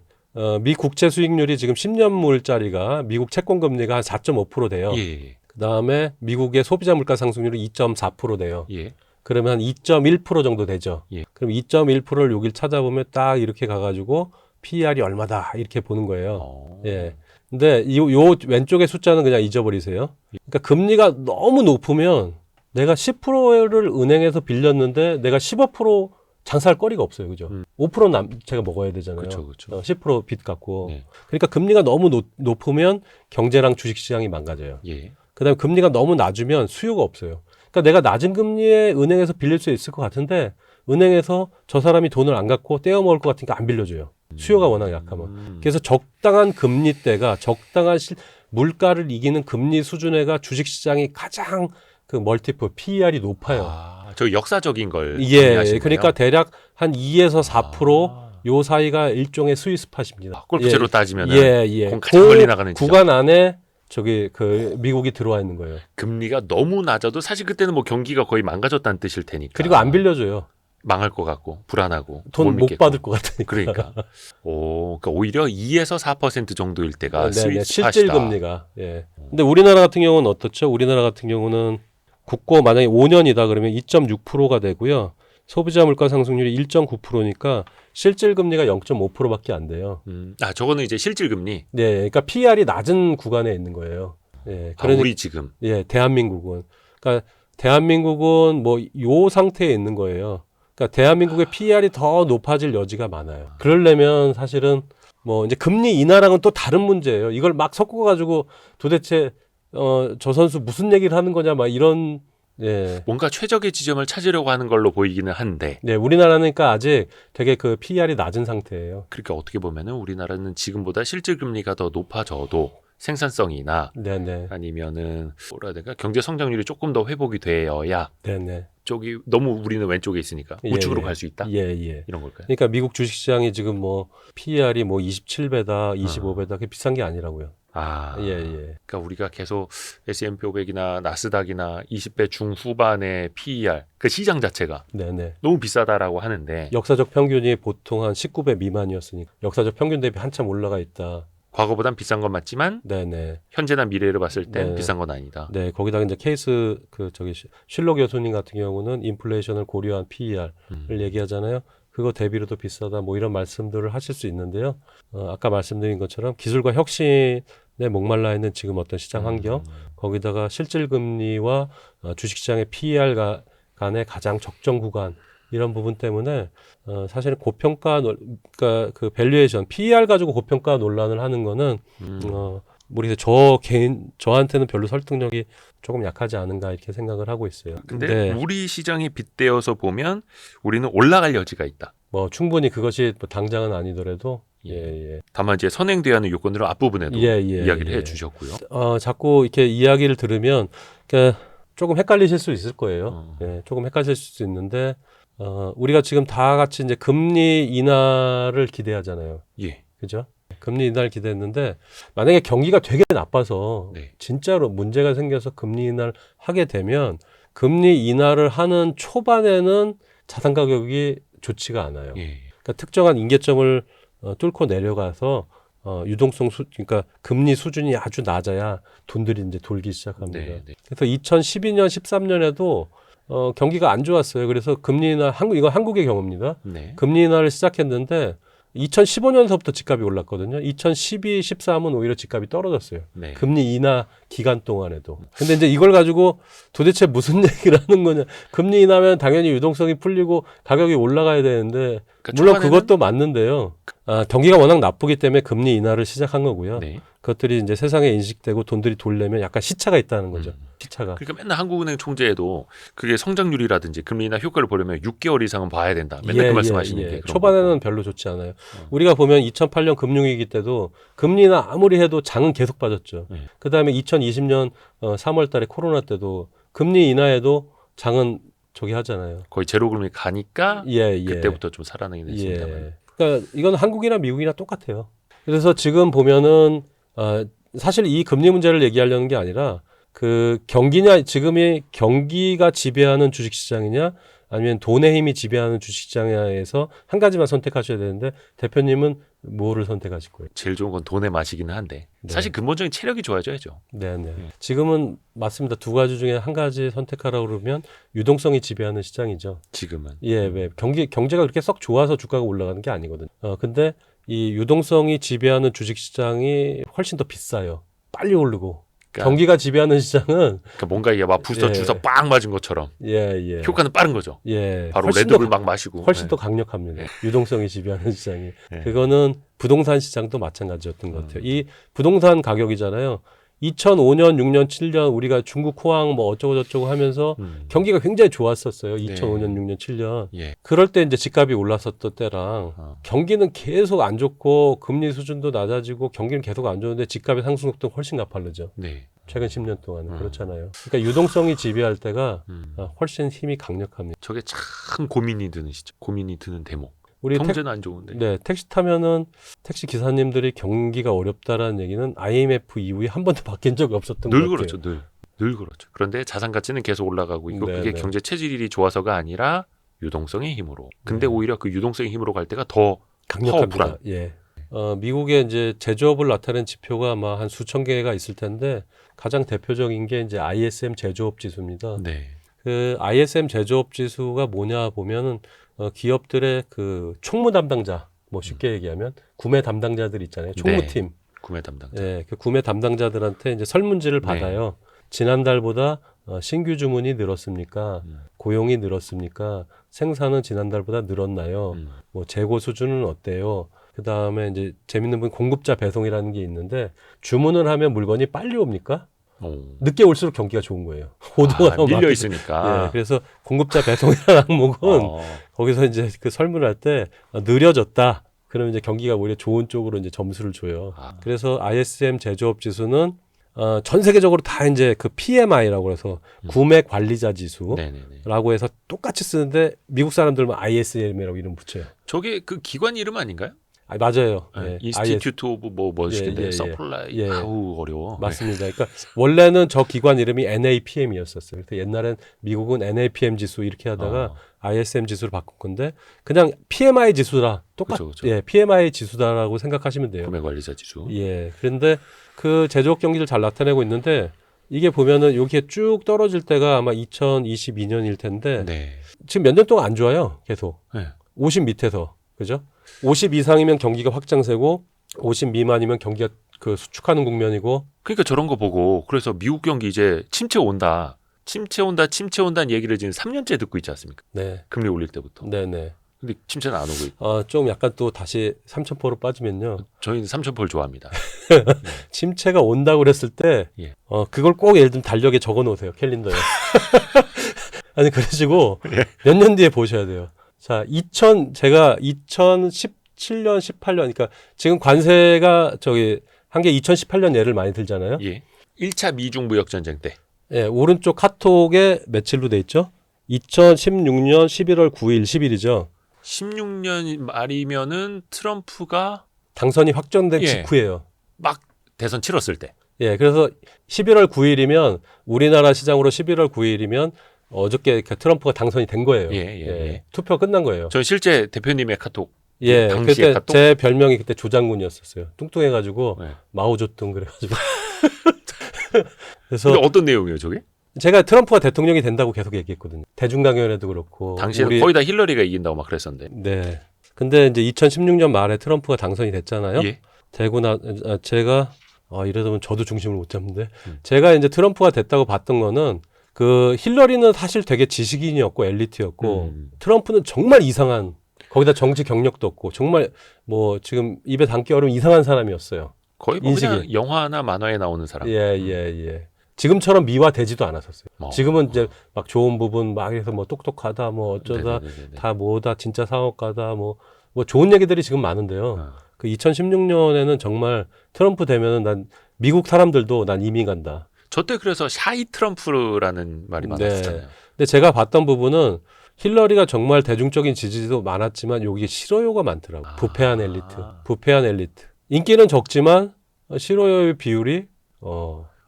S3: 미 국채 수익률이 지금 10년물짜리가 미국 채권 금리가 한 4.5% 돼요.
S2: 예.
S3: 그다음에 미국의 소비자 물가 상승률이 2.4% 돼요.
S2: 예.
S3: 그러면 한 2.1% 정도 되죠.
S2: 예.
S3: 그럼 2.1%를 여길 찾아보면 딱 이렇게 가가지고 PER이 얼마다 이렇게 보는 거예요. 예. 근데 요 왼쪽의 숫자는 그냥 잊어버리세요. 그러니까 금리가 너무 높으면 내가 10%를 은행에서 빌렸는데 내가 15% 장사할 거리가 없어요. 그죠? 5%는 제가 먹어야 되잖아요.
S2: 그렇죠.
S3: 10% 빚 갖고.
S2: 네.
S3: 그러니까 금리가 너무 높으면 경제랑 주식시장이 망가져요.
S2: 예.
S3: 그다음에 금리가 너무 낮으면 수요가 없어요. 그러니까 내가 낮은 금리에 은행에서 빌릴 수 있을 것 같은데 은행에서 저 사람이 돈을 안 갖고 떼어 먹을 것 같으니까 안 빌려줘요. 수요가 워낙 약하면. 그래서 적당한 금리대가 적당한 물가를 이기는 금리 수준에가 주식시장이 가장 그 멀티플 PER이 높아요.
S2: 저 역사적인 걸
S3: 예,
S2: 정리하신
S3: 그러니까
S2: 거예요?
S3: 대략 한 2에서 4% 요 사이가 일종의 스윗스팟입니다.
S2: 골프채로 따지면
S3: 공
S2: 가장 멀리 나가는 지점.
S3: 구간 안에 저기 그 미국이 들어와 있는 거예요.
S2: 금리가 너무 낮아도 사실 그때는 뭐 경기가 거의 망가졌다는 뜻일 테니까.
S3: 그리고 안 빌려줘요.
S2: 망할 것 같고 불안하고
S3: 돈 못 받을 것 같으니까.
S2: 그러니까. 그러니까 오히려 2에서 4% 정도일 때가
S3: 네네,
S2: 스윗스팟이다.
S3: 실질 금리가. 예. 근데 우리나라 같은 경우는 어떻죠? 우리나라 같은 경우는 국고 만약에 5년이다 그러면 2.6%가 되고요. 소비자 물가 상승률이 1.9%니까 실질 금리가 0.5%밖에 안 돼요.
S2: 저거는 이제 실질 금리.
S3: 네, 그러니까 PER이 낮은 구간에 있는 거예요. 예,
S2: 우리 지금.
S3: 예, 대한민국은. 그러니까 대한민국은 뭐 요 상태에 있는 거예요. 그러니까 대한민국의 PER이 더 높아질 여지가 많아요. 그러려면 사실은 뭐 이제 금리 인하랑은 또 다른 문제예요. 이걸 막 섞어가지고 도대체 저 선수 무슨 얘기를 하는 거냐 막 이런. 예.
S2: 뭔가 최적의 지점을 찾으려고 하는 걸로 보이기는 한데.
S3: 네, 우리나라는 그러니까 아직 되게 그 PER이 낮은 상태예요.
S2: 그러니까 어떻게 보면은 우리나라는 지금보다 실질 금리가 더 높아져도 생산성이나
S3: 네네.
S2: 아니면은 뭐라 해야 될까 경제 성장률이 조금 더 회복이 되어야
S3: 네네.
S2: 쪽이 너무 우리는 왼쪽에 있으니까
S3: 예,
S2: 우측으로
S3: 예.
S2: 갈 수 있다.
S3: 예.
S2: 이런 걸까요?
S3: 그러니까 미국 주식시장이 지금 뭐 PER이 뭐 27배다, 25배다, 그게 비싼 게 아니라고요. 예.
S2: 그러니까 우리가 계속 S&P 500이나 나스닥이나 20배 중후반의 PER, 그 시장 자체가
S3: 네네.
S2: 너무 비싸다라고 하는데
S3: 역사적 평균이 보통 한 19배 미만이었으니까 역사적 평균 대비 한참 올라가 있다.
S2: 과거보단 비싼 건 맞지만
S3: 네네.
S2: 현재나 미래를 봤을 땐
S3: 네.
S2: 비싼 건 아니다.
S3: 네, 거기다가 이제 케이스 그 저기 실로 교수님 같은 경우는 인플레이션을 고려한 PER을 얘기하잖아요. 그거 대비로도 비싸다. 뭐 이런 말씀들을 하실 수 있는데요. 아까 말씀드린 것처럼 기술과 혁신에 목말라 있는 지금 어떤 시장 환경, 거기다가 실질 금리와 주식시장의 PER 간의 가장 적정 구간 이런 부분 때문에 사실은 고평가 그러니까 그 밸류에이션 PER 가지고 고평가 논란을 하는 거는 모르겠어요. 저한테는 별로 설득력이 조금 약하지 않은가 이렇게 생각을 하고 있어요.
S2: 근데 우리 시장이 빗대어서 보면 우리는 올라갈 여지가 있다.
S3: 뭐 충분히 그것이 뭐 당장은 아니더라도 예.
S2: 다만 이제 선행돼야 하는 요건들은 앞부분에도 이야기를 해주셨고요.
S3: 자꾸 이렇게 이야기를 들으면 그러니까 조금 헷갈리실 수 있을 거예요. 예, 조금 헷갈리실 수 있는데 우리가 지금 다 같이 이제 금리 인하를 기대하잖아요.
S2: 예.
S3: 그죠? 금리 인하를 기대했는데 만약에 경기가 되게 나빠서 진짜로 문제가 생겨서 금리 인하를 하게 되면 금리 인하를 하는 초반에는 자산 가격이 좋지가 않아요. 그러니까 특정한 인계점을 뚫고 내려가서 유동성 그러니까 금리 수준이 아주 낮아야 돈들이 이제 돌기 시작합니다. 그래서 2012년, 13년에도 경기가 안 좋았어요. 그래서 금리 인하 이건 한국의 경우입니다. 금리 인하를 시작했는데 2015년서부터 집값이 올랐거든요. 2012, 13은 오히려 집값이 떨어졌어요. 금리 인하 기간 동안에도. 근데 이제 이걸 가지고 도대체 무슨 얘기를 하는 거냐. 금리 인하면 당연히 유동성이 풀리고 가격이 올라가야 되는데 물론 그것도 맞는데요. 경기가 워낙 나쁘기 때문에 금리 인하를 시작한 거고요. 그것들이 이제 세상에 인식되고 돈들이 돌려면 약간 시차가 있다는 거죠. 시차가.
S2: 그러니까 맨날 한국은행 총재에도 그게 성장률이라든지 금리 인하 효과를 보려면 6개월 이상은 봐야 된다. 맨날 그 말씀하시는 게.
S3: 초반에는 별로 좋지 않아요. 우리가 보면 2008년 금융위기 때도 금리 인하 아무리 해도 장은 계속 빠졌죠. 그다음에 2020년 3월 달에 코로나 때도 금리 인하에도 장은 저기 하잖아요.
S2: 거의 제로 금리 가니까 그때부터 좀 살아나긴 했습니다만.
S3: 그러니까 이건 한국이나 미국이나 똑같아요. 그래서 지금 보면은 사실 이 금리 문제를 얘기하려는 게 아니라 그 지금이 경기가 지배하는 주식시장이냐 아니면 돈의 힘이 지배하는 주식시장에서 한 가지만 선택하셔야 되는데 대표님은 뭐를 선택하실 거예요?
S2: 제일 좋은 건 돈의 맛이기는 한데 사실 근본적인 체력이 좋아져야죠. 지금은 맞습니다. 두 가지 중에 한 가지 선택하라고 그러면 유동성이 지배하는 시장이죠. 지금은.
S3: 왜 경제가 그렇게 썩 좋아서 주가가 올라가는 게 아니거든요. 근데 이 유동성이 지배하는 주식시장이 훨씬 더 비싸요. 빨리 오르고. 그러니까, 경기가 지배하는 시장은
S2: 그러니까 뭔가 이게 막 부서 주사 빵 맞은 것처럼 효과는 빠른 거죠. 바로 레드불 막 마시고
S3: 훨씬 더 강력합니다. 유동성이 지배하는 시장이. 그거는 부동산 시장도 마찬가지였던 것 같아요. 이 부동산 가격이잖아요. 2005년, 6년, 7년 우리가 중국 호황 뭐 어쩌고 저쩌고 하면서 경기가 굉장히 좋았었어요. 2005년, 6년, 7년.
S2: 예.
S3: 그럴 때 이제 집값이 올랐었던 때랑 경기는 계속 안 좋고 금리 수준도 낮아지고 경기는 계속 안 좋은데 집값의 상승 속도는 훨씬 가파르죠.
S2: 네.
S3: 최근 10년 동안은 그렇잖아요. 그러니까 유동성이 지배할 때가 훨씬 힘이 강력합니다.
S2: 저게 참 고민이 드는 시죠. 고민이 드는 대목.
S3: 우리
S2: 경제는 안 좋은데.
S3: 네, 택시 타면은 택시 기사님들이 경기가 어렵다라는 얘기는 IMF 이후에 한 번도 바뀐 적이 없었던 것
S2: 늘
S3: 같아요.
S2: 그렇죠. 늘 그렇죠. 그런데 자산 가치는 계속 올라가고 있고
S3: 네,
S2: 그게
S3: 네.
S2: 경제 체질이 좋아서가 아니라 유동성의 힘으로. 근데
S3: 네.
S2: 오히려 그 유동성의 힘으로 갈 때가 더
S3: 강력합니다.
S2: 파워풀한.
S3: 예. 미국의 이제 제조업을 나타낸 지표가 아마 한 수천 개가 있을 텐데 가장 대표적인 게 이제 ISM 제조업 지수입니다.
S2: 네.
S3: 그 ISM 제조업 지수가 뭐냐 보면은 기업들의 그 총무 담당자, 뭐 쉽게 얘기하면 구매 담당자들 있잖아요. 총무팀.
S2: 구매 담당자.
S3: 예, 그 구매 담당자들한테 이제 설문지를
S2: 네.
S3: 받아요. 지난달보다 신규 주문이 늘었습니까? 고용이 늘었습니까? 생산은 지난달보다 늘었나요? 뭐 재고 수준은 어때요? 그 다음에 이제 재밌는 분 공급자 배송이라는 게 있는데 주문을 하면 물건이 빨리 옵니까?
S2: 오.
S3: 늦게 올수록 경기가 좋은 거예요. 호도가 너무
S2: 밀려
S3: 많기
S2: 있으니까.
S3: 예, 그래서 공급자 배송이라는 항목은
S2: 어.
S3: 거기서 이제 그 설문할 때 느려졌다. 그러면 이제 경기가 오히려 좋은 쪽으로 이제 점수를 줘요.
S2: 아.
S3: 그래서 ISM 제조업 지수는 전 세계적으로 다 이제 그 PMI라고 해서 구매 관리자 지수라고
S2: 네네네.
S3: 해서 똑같이 쓰는데 미국 사람들만 ISM이라고 이름 붙여요.
S2: 저게 그 기관 이름 아닌가요?
S3: 맞아요.
S2: 네.
S3: 예,
S2: 인스티튜트 오브 뭐시긴데
S3: 예.
S2: 서플라이.
S3: 예.
S2: 아우 어려워.
S3: 맞습니다. 그러니까 원래는 저 기관 이름이 NAPM이었었어요. 그래서 옛날엔 미국은 NAPM 지수 이렇게 하다가 ISM 지수를 바꾼 건데 그냥 PMI 지수라 똑같.
S2: 그쵸.
S3: 예, PMI 지수다라고 생각하시면 돼요.
S2: 구매 관리자 지수.
S3: 예. 그런데 그 제조업 경기를 잘 나타내고 있는데 이게 보면은 여기에 쭉 떨어질 때가 아마 2022년일 텐데
S2: 네.
S3: 지금 몇 년 동안 안 좋아요. 계속.
S2: 네.
S3: 50 밑에서. 그죠? 50 이상이면 경기가 확장세고 50 미만이면 경기가 그 수축하는 국면이고
S2: 그러니까 저런 거 보고 그래서 미국 경기 이제 침체 온다는 얘기를 지금 3년째 듣고 있지 않습니까?
S3: 네.
S2: 금리 올릴 때부터.
S3: 네네.
S2: 근데 침체는 안 오고 있고.
S3: 좀 약간 또 다시 3,000%로 빠지면요.
S2: 저희는 삼천포를 좋아합니다.
S3: 침체가 온다고 그랬을 때,
S2: 예.
S3: 그걸 꼭 예를 들면 달력에 적어 놓으세요. 캘린더에. 아니, 그러시고
S2: 예.
S3: 몇 년 뒤에 보셔야 돼요. 자, 제가 2017년, 18년, 그러니까 지금 관세가 한 게 2018년 예를 많이 들잖아요.
S2: 예. 1차 미중 무역 전쟁 때.
S3: 예, 오른쪽 카톡에 며칠로 돼 있죠? 2016년 11월 9일, 10일이죠.
S2: 16년 말이면은 트럼프가
S3: 당선이 확정된
S2: 예.
S3: 직후예요.
S2: 막 대선 치렀을 때.
S3: 예, 그래서 11월 9일이면 우리나라 시장으로 11월 9일이면 어저께 트럼프가 당선이 된 거예요.
S2: 예.
S3: 투표 끝난 거예요.
S2: 전 실제 대표님의 카톡.
S3: 예,
S2: 당시에
S3: 그때
S2: 카톡.
S3: 제 별명이 그때 조장군이었었어요. 뚱뚱해가지고
S2: 네.
S3: 마오쩌둥 그래가지고. 그래서
S2: 근데 어떤 내용이에요, 저게?
S3: 제가 트럼프가 대통령이 된다고 계속 얘기했거든요. 대중강연에도 그렇고.
S2: 당시에는 거의 다 힐러리가 이긴다고 막 그랬었는데.
S3: 네. 근데 이제 2016년 말에 트럼프가 당선이 됐잖아요.
S2: 예.
S3: 되고 제가 이러다 보면 저도 중심을 못 잡는데 제가 이제 트럼프가 됐다고 봤던 거는 그 힐러리는 사실 되게 지식인이었고 엘리트였고 트럼프는 정말 이상한 거기다 정치 경력도 없고 정말 뭐 지금 입에 담기 어려운 이상한 사람이었어요.
S2: 거의 뭐 그냥
S3: 인식이.
S2: 영화나 만화에 나오는 사람.
S3: 예. 지금처럼 미화되지도 않았었어요.
S2: 어.
S3: 지금은 이제 막 좋은 부분 막 해서 뭐 똑똑하다 뭐 어쩌다
S2: 네네네네.
S3: 다 뭐다 진짜 사업가다 뭐 좋은 얘기들이 지금 많은데요. 그 2016년에는 정말 트럼프 되면은 난 미국 사람들도 난 이민 간다.
S2: 저때 그래서 샤이 트럼프라는 말이 많았잖아요.
S3: 근데 제가 봤던 부분은 힐러리가 정말 대중적인 지지도 많았지만 여기에 싫어요가 많더라고. 부패한 엘리트. 인기는 적지만 싫어요의 비율이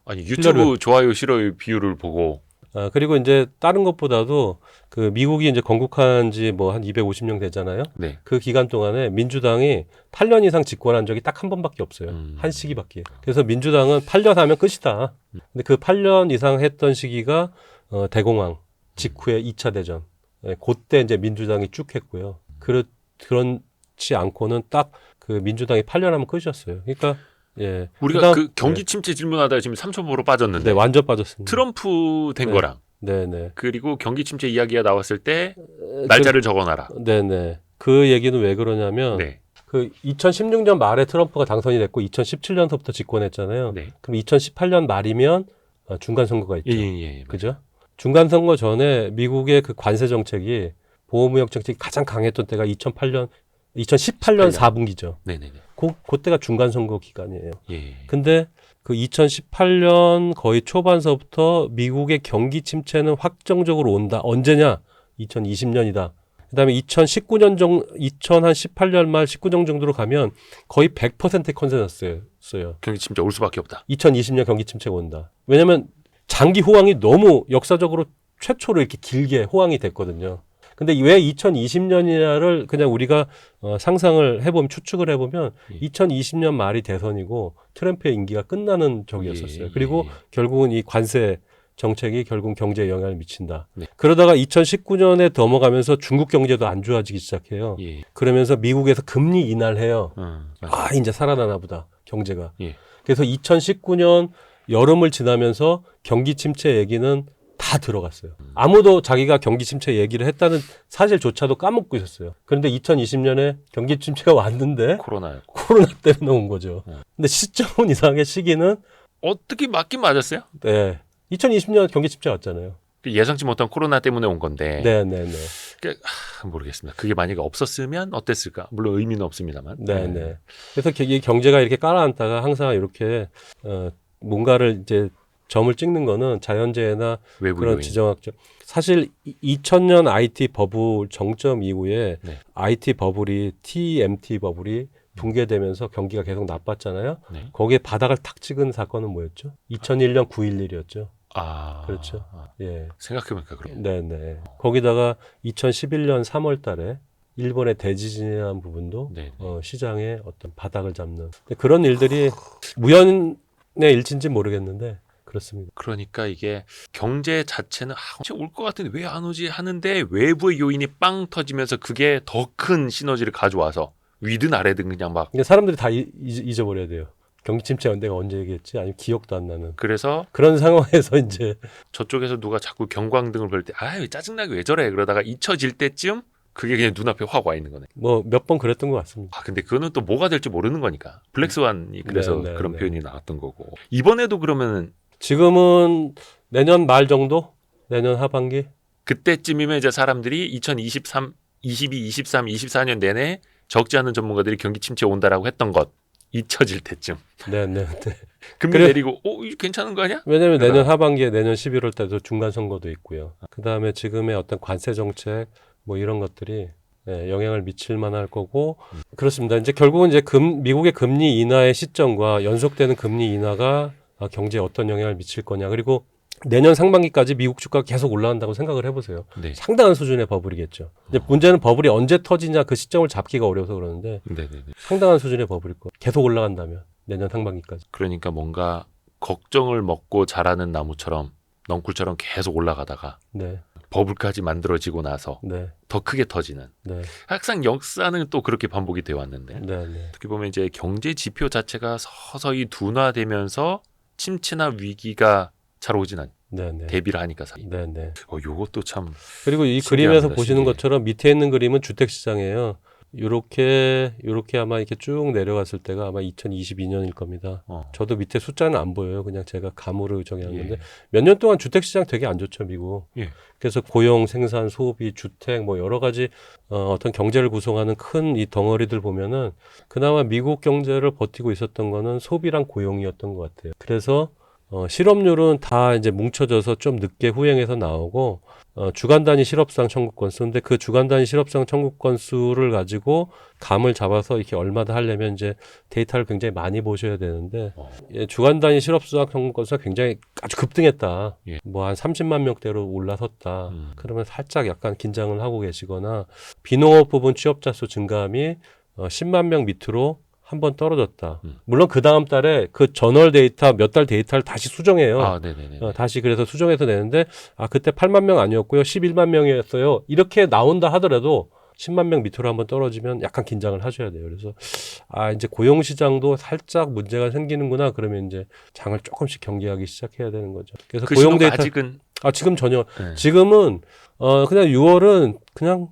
S2: 아니 유튜브 좋아요 싫어요 비율을 보고
S3: 그리고 이제 다른 것보다도 그 미국이 이제 건국한 지 뭐 한 250년 되잖아요.
S2: 네.
S3: 그 기간 동안에 민주당이 8년 이상 집권한 적이 딱 한 번밖에 없어요. 한 시기밖에. 그래서 민주당은 8년 하면 끝이다. 근데 그 8년 이상 했던 시기가 대공황 직후에 2차 대전. 그때 이제 민주당이 쭉 했고요. 그렇지 않고는 딱 그 민주당이 8년 하면 끝이었어요. 그러니까 예.
S2: 우리가 그 경기 침체 질문하다가 지금 3,000%로 빠졌는데
S3: 네, 완전 빠졌습니다.
S2: 트럼프 된
S3: 네.
S2: 거랑
S3: 네네.
S2: 그리고 경기 침체 이야기가 나왔을 때 날짜를 적어놔라.
S3: 네네. 그 얘기는 왜 그러냐면
S2: 네.
S3: 그 2016년 말에 트럼프가 당선이 됐고 2017년서부터 집권했잖아요.
S2: 네.
S3: 그럼 2018년 말이면 중간 선거가 있죠.
S2: 예.
S3: 그죠? 중간 선거 전에 미국의 그 관세 정책이 보호무역 정책이 가장 강했던 때가 2018년 4분기죠.
S2: 네네네.
S3: 그때가 중간 선거 기간이에요.
S2: 예.
S3: 근데 그 2018년 거의 초반서부터 미국의 경기 침체는 확정적으로 온다. 언제냐? 2020년이다. 그다음에 2019년 2018년 말 19년 정도로 가면 거의 100% 컨센서스였어요.
S2: 경기 침체 올 수밖에 없다.
S3: 2020년 경기 침체가 온다. 왜냐면 장기 호황이 너무 역사적으로 최초로 이렇게 길게 호황이 됐거든요. 근데 왜 2020년이냐를 그냥 우리가 상상을 해보면 추측을 해보면 2020년 말이 대선이고 트럼프의 임기가 끝나는 적이었었어요. 그리고 결국은 이 관세 정책이 결국 경제에 영향을 미친다.
S2: 네.
S3: 그러다가 2019년에 넘어가면서 중국 경제도 안 좋아지기 시작해요.
S2: 예.
S3: 그러면서 미국에서 금리 인하를 해요.
S2: 맞아요.
S3: 이제 살아나나 보다 경제가.
S2: 예.
S3: 그래서 2019년 여름을 지나면서 경기 침체 얘기는 다 들어갔어요. 아무도 자기가 경기 침체 얘기를 했다는 사실조차도 까먹고 있었어요. 그런데 2020년에 경기 침체가 왔는데
S2: 코로나였고.
S3: 코로나 때문에 온 거죠. 근데 시점은 이상하게 시기는
S2: 어떻게 맞긴 맞았어요?
S3: 네. 2020년 경기 침체 왔잖아요.
S2: 예상치 못한 코로나 때문에 온 건데.
S3: 네네네.
S2: 모르겠습니다. 그게 만약에 없었으면 어땠을까? 물론 의미는 없습니다만.
S3: 네네. 그래서 이 경제가 이렇게 깔아앉다가 항상 이렇게 뭔가를 이제 점을 찍는 거는 자연재해나
S2: 외부
S3: 그런
S2: 요인.
S3: 지정학적. 사실 2000년 IT 버블 정점 이후에
S2: 네.
S3: IT 버블이 TMT 버블이 붕괴되면서 경기가 계속 나빴잖아요.
S2: 네.
S3: 거기에 바닥을 탁 찍은 사건은 뭐였죠? 2001년 9.11이었죠. 그렇죠. 예.
S2: 생각해보니까 그렇고.
S3: 네네. 거기다가 2011년 3월 달에 일본의 대지진이라는 부분도
S2: 네.
S3: 시장의 어떤 바닥을 잡는 그런 일들이 우연의 일치인지 모르겠는데 그렇습니다.
S2: 그러니까 이게 경제 자체는 올 것 같은데 왜 안 오지 하는데 외부의 요인이 빵 터지면서 그게 더 큰 시너지를 가져와서 위든 아래든 그냥 막.
S3: 근데 사람들이 다 잊어버려야 돼요. 경기 침체 내가 언제 얘기했지? 아니면 기억도 안 나는.
S2: 그래서
S3: 그런 상황에서 이제
S2: 저쪽에서 누가 자꾸 경광등을 볼 때 아유 짜증나게 왜 저래 그러다가 잊혀질 때쯤 그게 그냥 눈앞에 확 와 있는 거네.
S3: 뭐 몇 번 그랬던 것 같습니다.
S2: 근데 그거는 또 뭐가 될지 모르는 거니까. 블랙스완이 그래서
S3: 네,
S2: 그런
S3: 네.
S2: 표현이 나왔던 거고. 이번에도 그러면은
S3: 지금은 내년 말 정도? 내년 하반기?
S2: 그때쯤이면 이제 사람들이 2023, 22, 23, 24년 내내 적지 않은 전문가들이 경기 침체 온다라고 했던 것 잊혀질 때쯤.
S3: 네네.
S2: 금리
S3: 그래.
S2: 내리고 이거 괜찮은 거 아니야?
S3: 왜냐하면
S2: 그러다가-
S3: 내년 하반기에 내년 11월 때도 중간 선거도 있고요. 그 다음에 지금의 어떤 관세 정책 뭐 이런 것들이 영향을 미칠 만할 거고 그렇습니다. 이제 결국은 이제 미국의 금리 인하의 시점과 연속되는 금리 인하가 경제에 어떤 영향을 미칠 거냐. 그리고 내년 상반기까지 미국 주가가 계속 올라간다고 생각을 해보세요.
S2: 네.
S3: 상당한 수준의 버블이겠죠. 이제 문제는 버블이 언제 터지냐 그 시점을 잡기가 어려워서 그러는데
S2: 네네네.
S3: 상당한 수준의 버블일 거. 계속 올라간다면 내년 상반기까지.
S2: 그러니까 뭔가 걱정을 먹고 자라는 나무처럼 넝쿨처럼 계속 올라가다가
S3: 네,
S2: 버블까지 만들어지고 나서
S3: 네,
S2: 더 크게 터지는.
S3: 네,
S2: 항상 역사는 또 그렇게 반복이 되어 왔는데
S3: 네, 네.
S2: 어떻게 보면 이제 경제 지표 자체가 서서히 둔화되면서 침체나 위기가 잘 오진 않.
S3: 네, 네.
S2: 대비를 하니까 사이.
S3: 네, 네.
S2: 요것도 참.
S3: 그리고 이
S2: 신기합니다,
S3: 그림에서 보시는
S2: 신기해.
S3: 것처럼 밑에 있는 그림은 주택 시장이에요. 요렇게 아마 이렇게 쭉 내려갔을 때가 아마 2022년일 겁니다. 저도 밑에 숫자는 안 보여요. 그냥 제가 감으로 정한 건데
S2: 예.
S3: 몇 년 동안 주택 시장 되게 안 좋죠, 미국.
S2: 예.
S3: 그래서 고용, 생산, 소비, 주택 뭐 여러 가지 어떤 경제를 구성하는 큰 이 덩어리들 보면은 그나마 미국 경제를 버티고 있었던 거는 소비랑 고용이었던 것 같아요. 그래서 실업률은 다 이제 뭉쳐져서 좀 늦게 후행해서 나오고 주간 단위 실업상 청구 건수. 근데 그 주간 단위 실업상 청구 건수를 가지고 감을 잡아서 이렇게 얼마다 하려면 이제 데이터를 굉장히 많이 보셔야 되는데 주간 단위 실업상 청구 건수가 굉장히 아주 급등했다.
S2: 예.
S3: 뭐 한 30만 명대로 올라섰다. 그러면 살짝 약간 긴장을 하고 계시거나 비농업 부분 취업자 수 증감이 10만 명 밑으로 한 번 떨어졌다. 물론 그 다음 달에 그 전월 데이터 몇 달 데이터를 다시 수정해요.
S2: 네네네.
S3: 다시 그래서 수정해서 내는데 그때 8만 명 아니었고요. 11만 명이었어요. 이렇게 나온다 하더라도 10만 명 밑으로 한번 떨어지면 약간 긴장을 하셔야 돼요. 그래서 이제 고용 시장도 살짝 문제가 생기는구나. 그러면 이제 장을 조금씩 경계하기 시작해야 되는 거죠. 그래서 고용 데이터
S2: 아직은
S3: 지금 전혀
S2: 네.
S3: 지금은 그냥 6월은 그냥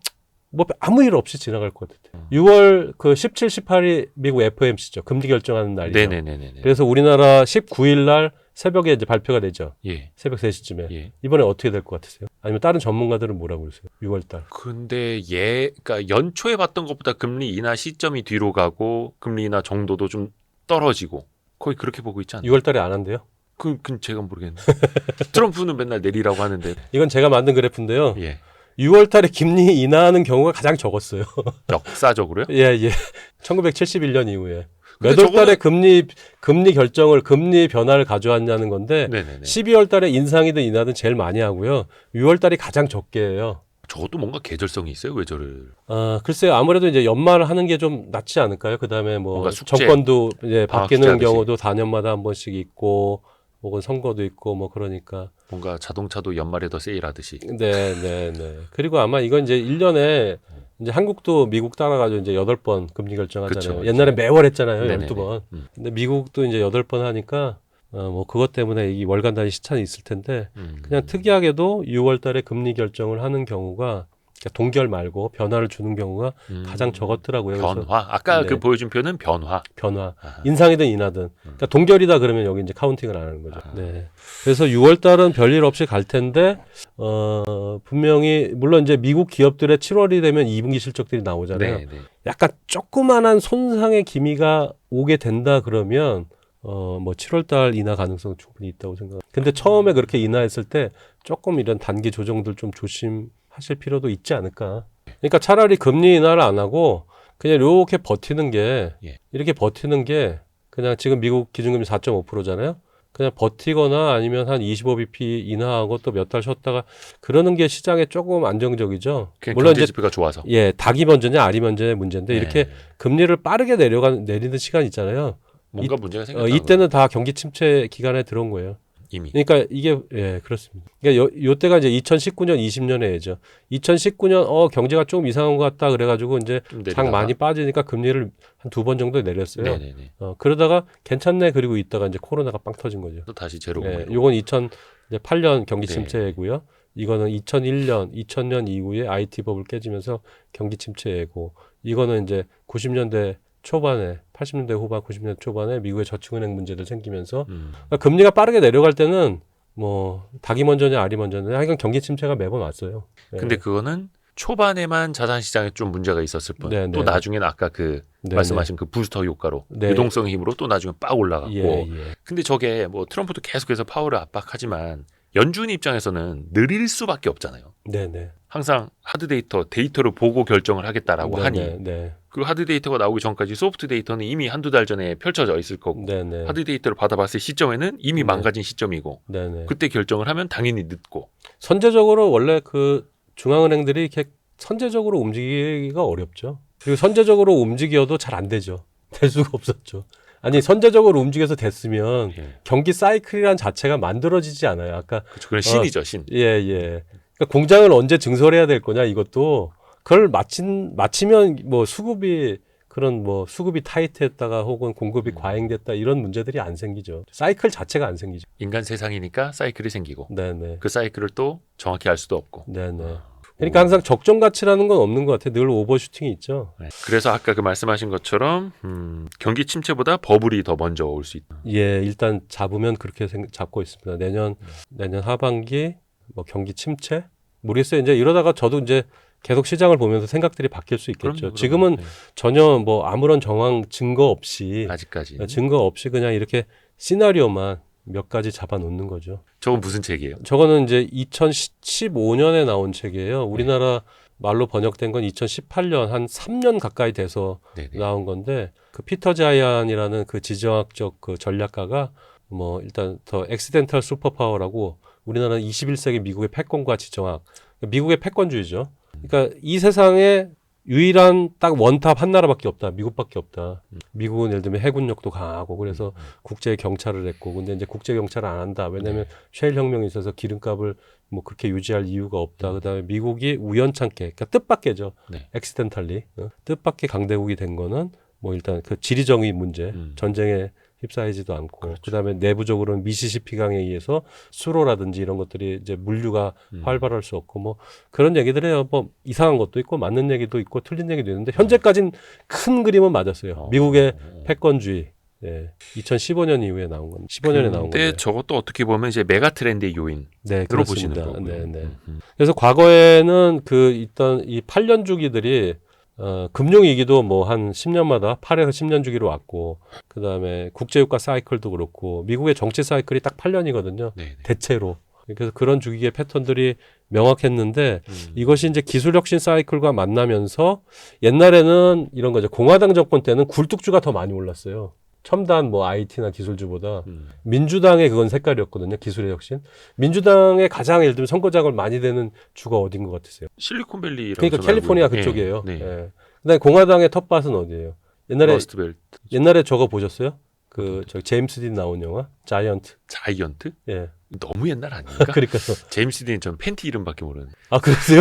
S3: 뭐 아무 일 없이 지나갈 것 같아요. 6월 그 17, 18이 미국 FOMC죠. 금리 결정하는 날이죠.
S2: 네네네네.
S3: 그래서 우리나라 19일 날 새벽에 이제 발표가 되죠.
S2: 예.
S3: 새벽 3시쯤에.
S2: 예.
S3: 이번에 어떻게 될 것 같으세요? 아니면 다른 전문가들은 뭐라고 그러세요? 6월 달.
S2: 근데 그러니까 연초에 봤던 것보다 금리 인하 시점이 뒤로 가고 금리 인하 정도도 좀 떨어지고 거의 그렇게 보고 있지 않나요?
S3: 6월 달에 안 한대요?
S2: 그건 제가 모르겠는데. 트럼프는 맨날 내리라고 하는데.
S3: 이건 제가 만든 그래프인데요.
S2: 예.
S3: 6월 달에 금리 인하하는 경우가 가장 적었어요.
S2: 역사적으로요?
S3: 예, 예. 1971년 이후에. 몇
S2: 근데
S3: 월 달에 금리 결정을, 금리 변화를 가져왔냐는 건데,
S2: 네네네.
S3: 12월 달에 인상이든 인하든 제일 많이 하고요. 6월 달이 가장 적게 해요.
S2: 저것도 뭔가 계절성이 있어요? 왜 저를?
S3: 글쎄요. 아무래도 이제 연말을 하는 게 좀 낫지 않을까요? 그 다음에 뭐,
S2: 뭔가 숙제,
S3: 정권도 이제 바뀌는
S2: 숙제하듯이.
S3: 경우도 4년마다 한 번씩 있고, 혹은 선거도 있고, 뭐 그러니까.
S2: 뭔가 자동차도 연말에 더 세일하듯이.
S3: 네, 네, 네. 그리고 아마 이건 이제 1년에 이제 한국도 미국 따라가지고 이제 8번 금리 결정하잖아요.
S2: 그쵸.
S3: 옛날에 매월 했잖아요.
S2: 네네네.
S3: 12번.
S2: 음.
S3: 근데 미국도 이제 8번 하니까 뭐 그것 때문에 이 월간 단위 시차는 있을 텐데 그냥 특이하게도 6월 달에 금리 결정을 하는 경우가 그러니까 동결 말고 변화를 주는 경우가 가장 적었더라고요. 그래서
S2: 변화. 아까
S3: 네.
S2: 그 보여준 표는 변화.
S3: 변화.
S2: 아하.
S3: 인상이든 인하든. 그러니까 동결이다 그러면 여기 이제 카운팅을 안 하는 거죠. 네. 그래서 6월 달은 별일 없이 갈 텐데, 분명히, 물론 이제 미국 기업들의 7월이 되면 2분기 실적들이 나오잖아요.
S2: 네, 네.
S3: 약간 조그만한 손상의 기미가 오게 된다 그러면, 뭐 7월 달 인하 가능성 충분히 있다고 생각합니다. 근데 처음에 그렇게 인하했을 때 조금 이런 단기 조정들 좀 조심하실 필요도 있지 않을까. 그러니까 차라리 금리 인하를 안 하고, 그냥 이렇게 버티는 게,
S2: 예.
S3: 이렇게 버티는 게, 그냥 지금 미국 기준금리 4.5%잖아요. 그냥 버티거나 아니면 한 25bp 인하하고 또 몇 달 쉬었다가 그러는 게 시장에 조금 안정적이죠. 물론 이제
S2: 경제지표가 좋아서.
S3: 예, 닭이 먼저냐 알이 먼저의 문제인데
S2: 네.
S3: 이렇게 금리를 빠르게 내리는 시간 있잖아요.
S2: 뭔가 문제가 생겼다.
S3: 이때는 다 경기 침체 기간에 들어온 거예요.
S2: 이미.
S3: 그러니까 이게 예, 그렇습니다. 그러니까 요때가 이제 2019년 20년의 예죠. 2019년 경제가 조금 이상한 것 같다 그래 가지고 이제
S2: 좀
S3: 장
S2: 내리다가.
S3: 많이 빠지니까 금리를 한 2번 정도 내렸어요.
S2: 네네네.
S3: 그러다가 괜찮네 그리고 있다가 이제 코로나가 빵 터진 거죠.
S2: 또 다시 제로고.
S3: 예, 요건 2008년 경기
S2: 네.
S3: 침체이고요. 이거는 2000년 이후에 IT법을 깨지면서 경기 침체이고 이거는 이제 90년대 초반에 80년대 후반 90년대 초반에 미국의 저축은행 문제들 생기면서 그러니까 금리가 빠르게 내려갈 때는 뭐 닭이 먼저냐 알이 먼저냐 하여간 경기 침체가 매번 왔어요. 예.
S2: 근데 그거는 초반에만 자산시장에 좀 문제가 있었을 뿐.
S3: 네,
S2: 또
S3: 네.
S2: 나중에는 아까 그
S3: 네,
S2: 말씀하신 그 부스터 효과로
S3: 네.
S2: 유동성의 힘으로 또 나중에 빡 올라갔고.
S3: 예.
S2: 근데 저게 뭐 트럼프도 계속해서 파월을 압박하지만 연준 입장에서는 느릴 수밖에 없잖아요.
S3: 네네.
S2: 항상 하드 데이터를 보고 결정을 하겠다라고 하니
S3: 네.
S2: 그 하드 데이터가 나오기 전까지 소프트 데이터는 이미 한두 달 전에 펼쳐져 있을 거고
S3: 네네.
S2: 하드 데이터를 받아봤을 시점에는 이미
S3: 네.
S2: 망가진 시점이고
S3: 네네.
S2: 그때 결정을 하면 당연히 늦고
S3: 선제적으로 원래 그 중앙은행들이 이렇게 선제적으로 움직이기가 어렵죠. 그리고 선제적으로 움직여도 잘 안 되죠. 될 수가 없었죠. 아니 선제적으로 움직여서 됐으면
S2: 예.
S3: 경기 사이클이란 자체가 만들어지지 않아요. 아까
S2: 그렇죠. 그건 신이죠, 신.
S3: 예. 그러니까 공장을 언제 증설해야 될 거냐 이것도 그걸 마치면 뭐 수급이 타이트했다가 혹은 공급이 과잉됐다 이런 문제들이 안 생기죠. 사이클 자체가 안 생기죠.
S2: 인간 세상이니까 사이클이 생기고
S3: 네네.
S2: 그 사이클을 또 정확히 알 수도 없고.
S3: 네네. 그러니까 항상 적정 가치라는 건 없는 것 같아요. 늘 오버슈팅이 있죠.
S2: 네. 그래서 아까 그 말씀하신 것처럼 경기 침체보다 버블이 더 먼저 올 수 있다.
S3: 예, 일단 잡으면 그렇게 잡고 있습니다. 내년 하반기 뭐 경기 침체 모르겠어요. 이제 이러다가 저도 이제 계속 시장을 보면서 생각들이 바뀔 수 있겠죠.
S2: 그럼요.
S3: 지금은
S2: 네.
S3: 전혀 뭐 아무런 증거 없이
S2: 아직까지.
S3: 그냥 이렇게 시나리오만 몇 가지 잡아놓는 거죠.
S2: 저건 무슨 책이에요?
S3: 저거는 이제 2015년에 나온 책이에요. 우리나라 말로 번역된 건 2018년 한 3년 가까이 돼서
S2: 네네.
S3: 나온 건데 그 피터 자이안이라는 그 지정학적 그 전략가가 뭐 일단 더 엑시덴탈 슈퍼파워라고 우리나라는 21세기 미국의 패권과 지정학, 미국의 패권주의죠. 그러니까 이 세상에 유일한 딱 원탑 한 나라밖에 없다. 미국밖에 없다. 미국은 예를 들면 해군력도 강하고 그래서 국제 경찰을 했고 근데 이제 국제 경찰을 안 한다. 왜냐하면 셰일 혁명이 있어서 기름값을 뭐 그렇게 유지할 이유가 없다. 그다음에 미국이 우연찮게 그러니까 뜻밖에죠.
S2: 네.
S3: 엑시덴탈리 뜻밖의 강대국이 된 거는 뭐 일단 그 지리정의 문제, 전쟁의 휩싸이지도 않고
S2: 그렇죠.
S3: 그다음에 내부적으로는 미시시피강에 의해서 수로라든지 이런 것들이 이제 물류가 활발할 수 없고 뭐 그런 얘기들 해요. 뭐 이상한 것도 있고 맞는 얘기도 있고 틀린 얘기도 있는데 현재까지는 큰 그림은 맞았어요. 미국의 패권주의. 네. 2015년 이후에 나온 건데 15년에 나온 건데.
S2: 근데 저것도 어떻게 보면 이제 메가 트렌드의 요인으로
S3: 네,
S2: 보시는
S3: 그렇습니다.
S2: 거고요.
S3: 네, 네. 그래서 과거에는 그 있던 이 8년 주기들이 금융위기도 뭐 한 10년마다 8에서 10년 주기로 왔고 그다음에 국제유가 사이클도 그렇고 미국의 정치 사이클이 딱 8년이거든요.
S2: 네, 네.
S3: 대체로. 그래서 그런 주기의 패턴들이 명확했는데 이것이 이제 기술혁신 사이클과 만나면서 옛날에는 이런 거죠. 공화당 정권 때는 굴뚝주가 더 많이 올랐어요. 첨단 뭐 IT나 기술주보다 민주당의 그건 색깔이었거든요. 기술의 혁신. 민주당의 가장 예를 들면 선거작을 많이 되는 주가 어딘 것 같으세요?
S2: 실리콘밸리라고
S3: 그러니까
S2: 저는
S3: 캘리포니아
S2: 알고 있는데.
S3: 그쪽이에요.
S2: 네. 네.
S3: 예. 그다음에 공화당의 텃밭은 어디예요?
S2: 러스트벨트.
S3: 옛날에 저거 보셨어요? 그 저 제임스 딘 나온 영화 자이언트.
S2: 자이언트?
S3: 예.
S2: 너무 옛날 아닙니까?
S3: 그러니까
S2: 제임스 딘 전 팬티 이름밖에 모르는.
S3: 아 그러세요?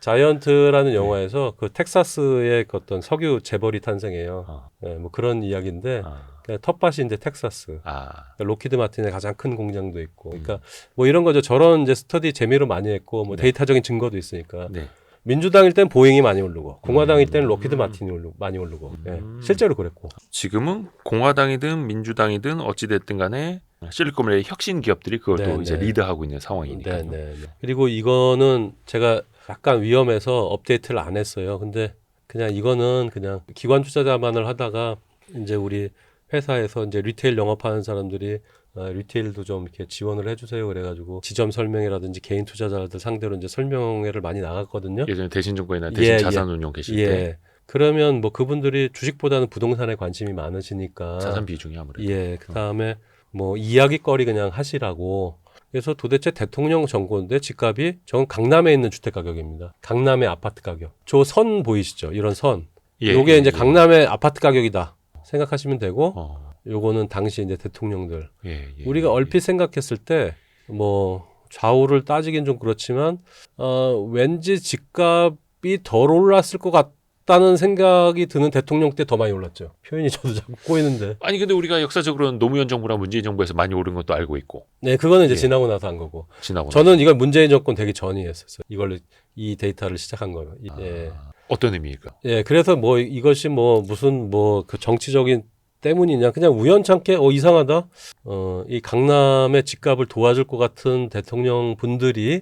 S3: 자이언트라는 영화에서 그 텍사스의 그 어떤 석유 재벌이 탄생해요.
S2: 아.
S3: 예, 뭐 그런 이야기인데
S2: 아.
S3: 그러니까 텃밭이 이제 텍사스.
S2: 아.
S3: 그러니까 로키드 마틴의 가장 큰 공장도 있고, 그러니까 뭐 이런 거죠. 저런 이제 스터디 재미로 많이 했고, 뭐
S2: 네.
S3: 데이터적인 증거도 있으니까.
S2: 네.
S3: 민주당일 땐 보잉이 많이 오르고, 공화당일 때는 로키드 마틴이 많이 오르고, 예, 실제로 그랬고.
S2: 지금은 공화당이든 민주당이든 어찌됐든 간에 실리콘밸리 혁신 기업들이 그걸
S3: 네,
S2: 또 이제
S3: 네.
S2: 리드하고 있는 상황이니까요.
S3: 네. 그리고 이거는 제가 약간 위험해서 업데이트를 안 했어요. 근데 그냥 이거는 그냥 기관 투자자만을 하다가 이제 우리 회사에서 이제 리테일 영업하는 사람들이 리테일도 좀 이렇게 지원을 해주세요. 그래가지고 지점 설명회라든지 개인 투자자들 상대로 이제 설명회를 많이 나갔거든요.
S2: 예전에 대신증권이나 대신
S3: 예,
S2: 자산운용 계실 때
S3: 예. 그러면 뭐 그분들이 주식보다는 부동산에 관심이 많으시니까.
S2: 자산 비중이 아무래도.
S3: 예. 그 다음에 뭐 이야기거리 그냥 하시라고. 그래서 도대체 대통령 정권인데 집값이 저건 강남에 있는 주택 가격입니다. 강남의 아파트 가격. 저 선 보이시죠? 이런 선.
S2: 예,
S3: 요게
S2: 예,
S3: 이제
S2: 예.
S3: 강남의 아파트 가격이다 생각하시면 되고.
S2: 어.
S3: 요거는 당시 이제 대통령들.
S2: 예, 예,
S3: 우리가 얼핏 생각했을 때 뭐 좌우를 따지긴 좀 그렇지만 왠지 집값이 덜 올랐을 것 같다는 생각이 드는 대통령 때 더 많이 올랐죠. 표현이 저도 자꾸 꼬이는데.
S2: 아니 근데 우리가 역사적으로는 노무현 정부랑 문재인 정부에서 많이 오른 것도 알고 있고
S3: 네, 그거는 이제
S2: 예.
S3: 지나고 나서 한 거고.
S2: 지나고
S3: 저는 이걸 문재인 정권 되기 전이 했었어요. 이걸 이 데이터를 시작한 거예요.
S2: 나서.
S3: 예.
S2: 어떤 의미일까?
S3: 예, 그래서 뭐 이것이 뭐 무슨 뭐 그 정치적인 때문이냐 그냥 우연찮게 이상하다 이 강남의 집값을 도와줄 것 같은 대통령 분들이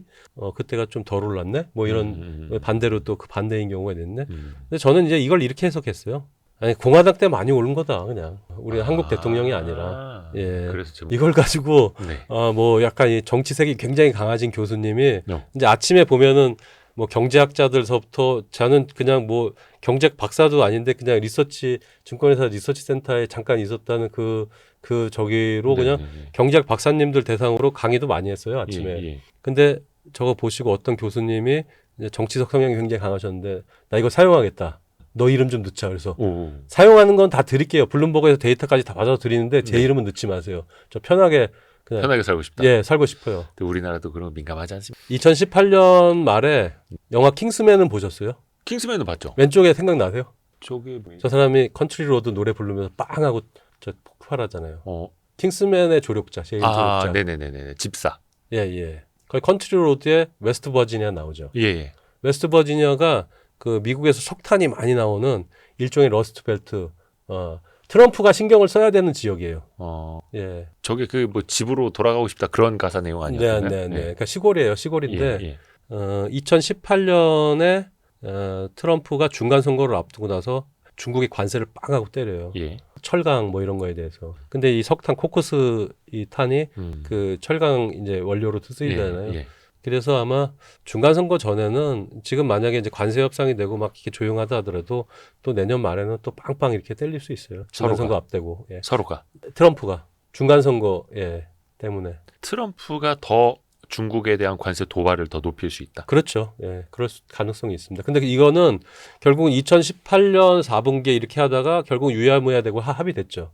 S3: 그때가 좀 덜 올랐네 뭐 이런 반대로 또 그 반대인 경우가 됐네. 근데 저는 이제 이걸 이렇게 해석했어요. 아니 공화당 때 많이 오른 거다 그냥 우리 한국 대통령이 아니라 예
S2: 그래서 좀
S3: 이걸 가지고
S2: 네.
S3: 뭐 약간 이 정치색이 굉장히 강하신 교수님이
S2: No.
S3: 이제 아침에 보면은 뭐 경제학자들서부터 저는 그냥 뭐 경제 박사도 아닌데 그냥 리서치 증권회사 리서치 센터에 잠깐 있었다는 그 저기로 그냥
S2: 네.
S3: 경제학 박사님들 대상으로 강의도 많이 했어요 아침에.
S2: 예.
S3: 근데 저거 보시고 어떤 교수님이 이제 정치적 성향이 굉장히 강하셨는데 나 이거 사용하겠다. 너 이름 좀 넣자. 그래서
S2: 오.
S3: 사용하는 건 다 드릴게요. 블룸버그에서 데이터까지 다 받아 드리는데 제
S2: 네.
S3: 이름은 넣지 마세요. 저 편하게 그냥
S2: 편하게 살고 싶다.
S3: 예 살고 싶어요.
S2: 근데 우리나라도 그런 거 민감하지 않습니까?
S3: 2018년 말에 영화 킹스맨은 보셨어요?
S2: 킹스맨은 봤죠.
S3: 왼쪽에 생각나세요?
S2: 저게 뭐?
S3: 저 사람이 컨트리 로드 노래 부르면서 빵 하고 저 폭발하잖아요. 킹스맨의 조력자, 제일 조력자.
S2: 네네네네. 집사.
S3: 예. 거기 컨트리 로드에 웨스트 버지니아 나오죠.
S2: 예.
S3: 웨스트 버지니아가 그 미국에서 석탄이 많이 나오는 일종의 러스트 벨트. 트럼프가 신경을 써야 되는 지역이에요. 예.
S2: 저게 그 뭐 집으로 돌아가고 싶다 그런 가사 내용 아니었나요?
S3: 네. 그러니까 시골이에요. 시골인데
S2: 예.
S3: 2018년에 트럼프가 중간 선거를 앞두고 나서 중국이 관세를 빵 하고 때려요.
S2: 예.
S3: 철강 뭐 이런 거에 대해서. 근데 이 석탄 코크스 이 탄이 그 철강 이제 원료로 쓰이잖아요.
S2: 예.
S3: 그래서 아마 중간 선거 전에는 지금 만약에 이제 관세 협상이 되고 막 이렇게 조용하다 하더라도 또 내년 말에는 또 빵빵 이렇게 때릴 수 있어요. 중간
S2: 서로가.
S3: 선거 앞대고. 예.
S2: 서로가.
S3: 트럼프가 중간 선거 때문에.
S2: 트럼프가 더 중국에 대한 관세 도발을 더 높일 수 있다.
S3: 그렇죠. 예. 그럴 가능성이 있습니다. 근데 이거는 결국은 2018년 4분기에 이렇게 하다가 결국 유야무야 되고 합의됐죠.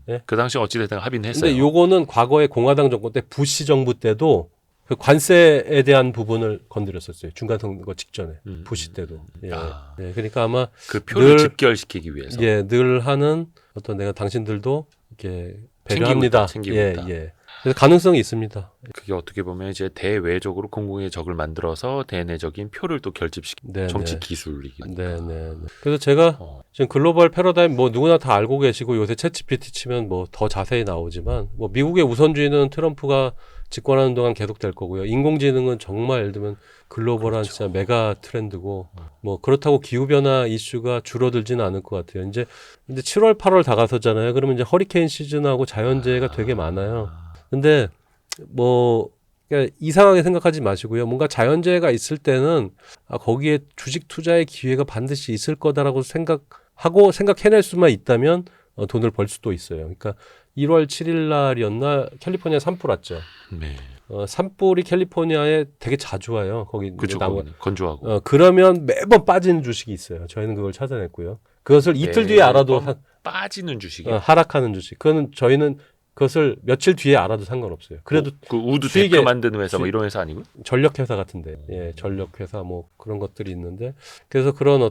S3: 예.
S2: 그 당시 어찌됐든 합의는 했어요.
S3: 근데 요거는 과거에 공화당 정권 때 부시 정부 때도 그 관세에 대한 부분을 건드렸었어요. 중간 선거 직전에. 부시 때도. 예. 예. 그러니까 아마
S2: 그 표를 집결시키기 위해서.
S3: 늘 하는 어떤 내가 당신들도 이렇게 배려합니다.
S2: 챙기고
S3: 예,
S2: 있다.
S3: 예. 그래서 가능성이 있습니다.
S2: 그게 어떻게 보면 이제 대외적으로 공공의 적을 만들어서 대내적인 표를 또 결집시키는
S3: 네,
S2: 정치
S3: 네.
S2: 기술이거든요.
S3: 네, 네. 네. 그래서 제가 지금 글로벌 패러다임 뭐 누구나 다 알고 계시고 요새 챗GPT 치면 뭐 더 자세히 나오지만 뭐 미국의 우선주의는 트럼프가 집권하는 동안 계속 될 거고요. 인공지능은 정말 예를 들면 글로벌한
S2: 그렇죠.
S3: 진짜 메가 트렌드고 뭐 그렇다고 기후 변화 이슈가 줄어들지는 않을 것 같아요. 이제 7월 8월 다가서잖아요. 그러면 이제 허리케인 시즌하고 자연재해가 되게 많아요. 근데 뭐 그러니까 이상하게 생각하지 마시고요. 뭔가 자연재해가 있을 때는 거기에 주식 투자의 기회가 반드시 있을 거다라고 생각해낼 수만 있다면 돈을 벌 수도 있어요. 그러니까 1월 7일 날이었나 캘리포니아 산불 왔죠.
S2: 네.
S3: 산불이 캘리포니아에 되게 자주 와요. 거기
S2: 그쵸,
S3: 나무.
S2: 거기는 건조하고.
S3: 그러면 매번 빠지는 주식이 있어요. 저희는 그걸 찾아냈고요. 그것을 이틀 뒤에 알아도
S2: 빠지는 주식이.
S3: 하락하는 주식. 그거는 저희는 그것을 며칠 뒤에 알아도 상관없어요. 그래도
S2: 그 우드
S3: 수익에-
S2: 데크 만드는 회사 뭐 이런 회사 아니고?
S3: 전력회사 같은데, 예, 전력회사 뭐 그런 것들이 있는데, 그래서 그런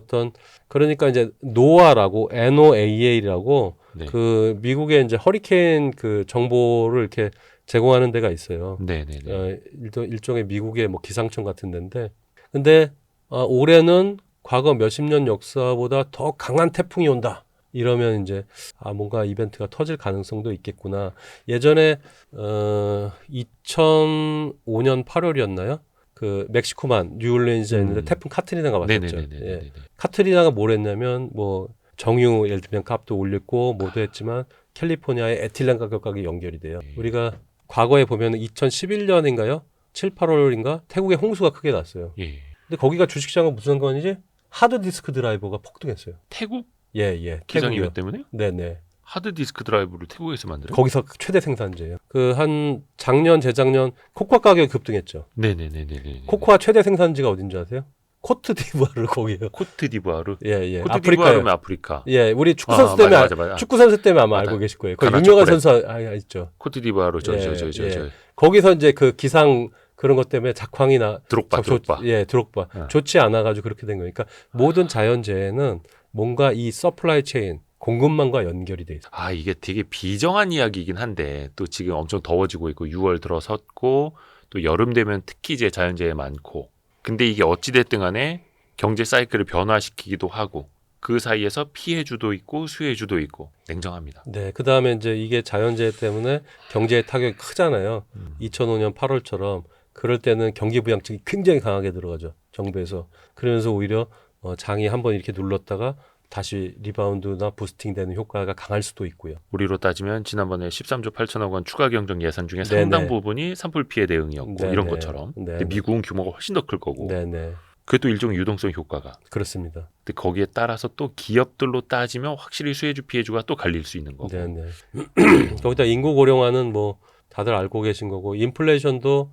S3: 그러니까 이제 노아라고 NOAA라고
S2: 네.
S3: 그 미국의 이제 허리케인 그 정보를 이렇게 제공하는 데가 있어요.
S2: 네네네.
S3: 일종의 미국의 뭐 기상청 같은 데인데, 근데 올해는 과거 몇십 년 역사보다 더 강한 태풍이 온다. 이러면 이제 뭔가 이벤트가 터질 가능성도 있겠구나. 예전에 2005년 8월이었나요? 그 멕시코만 뉴올리언즈에 있는데 태풍 카트리나가 왔었죠.
S2: 네네네네.
S3: 예. 카트리나가 뭘 했냐면 뭐 정유 예를 들면 값도 올렸고 뭐도 했지만 캘리포니아의 에틸렌 가격이 연결이 돼요. 우리가 과거에 보면 2011년인가요? 7, 8월인가? 태국에 홍수가 크게 났어요.
S2: 예.
S3: 근데 거기가 주식시장과 무슨 상관이지? 하드디스크 드라이버가 폭등했어요.
S2: 태국
S3: 예.
S2: 기상
S3: 태국이요.
S2: 이변 때문에
S3: 네네.
S2: 하드 디스크 드라이브를 태국에서 만들어요?
S3: 거기서 최대 생산지예요. 그 한 작년, 재작년 코코아 가격이 급등했죠.
S2: 네네네네.
S3: 코코아 최대 생산지가 어딘지 아세요? 코트디부아르 거기에요.
S2: 코트디부아르.
S3: 예.
S2: 코트디부아르면 아프리카.
S3: 예, 우리 축구 선수 때문에
S2: 맞아.
S3: 축구 선수 때문에 아마
S2: 맞아.
S3: 알고 계실 거예요. 그
S2: 가나
S3: 유명한
S2: 초콜릿.
S3: 선수 있죠.
S2: 코트디부아르
S3: 예. 거기서 이제 그 기상 그런 것 때문에 작황이나
S2: 드록바.
S3: 드록바.
S2: 예.
S3: 좋지 않아 가지고 그렇게 된 거니까 모든 자연재해는 뭔가 이 서플라이 체인 공급망과 연결이 돼 있어요.
S2: 이게 되게 비정한 이야기이긴 한데 또 지금 엄청 더워지고 있고 6월 들어섰고 또 여름 되면 특히 이제 자연재해 많고 근데 이게 어찌됐든 간에 경제 사이클을 변화시키기도 하고 그 사이에서 피해주도 있고 수혜주도 있고 냉정합니다.
S3: 네, 그 다음에 이제 이게 자연재해 때문에 경제에 타격이 크잖아요. 2005년 8월처럼 그럴 때는 경기부양책이 굉장히 강하게 들어가죠. 정부에서. 그러면서 오히려 장이 한번 이렇게 눌렀다가 다시 리바운드나 부스팅되는 효과가 강할 수도 있고요.
S2: 우리로 따지면 지난번에 13조 8천억 원 추가 경정 예산 중에
S3: 네네.
S2: 상당 부분이 산불 피해 대응이었고
S3: 네네.
S2: 이런 것처럼
S3: 네네.
S2: 근데 미국은 규모가 훨씬 더 클 거고
S3: 네네.
S2: 그게 또 일종의 유동성 효과가
S3: 그렇습니다.
S2: 근데 거기에 따라서 또 기업들로 따지면 확실히 수혜주 피해주가 또 갈릴 수 있는 거고
S3: 네네. 거기다 인구 고령화는 뭐 다들 알고 계신 거고 인플레이션도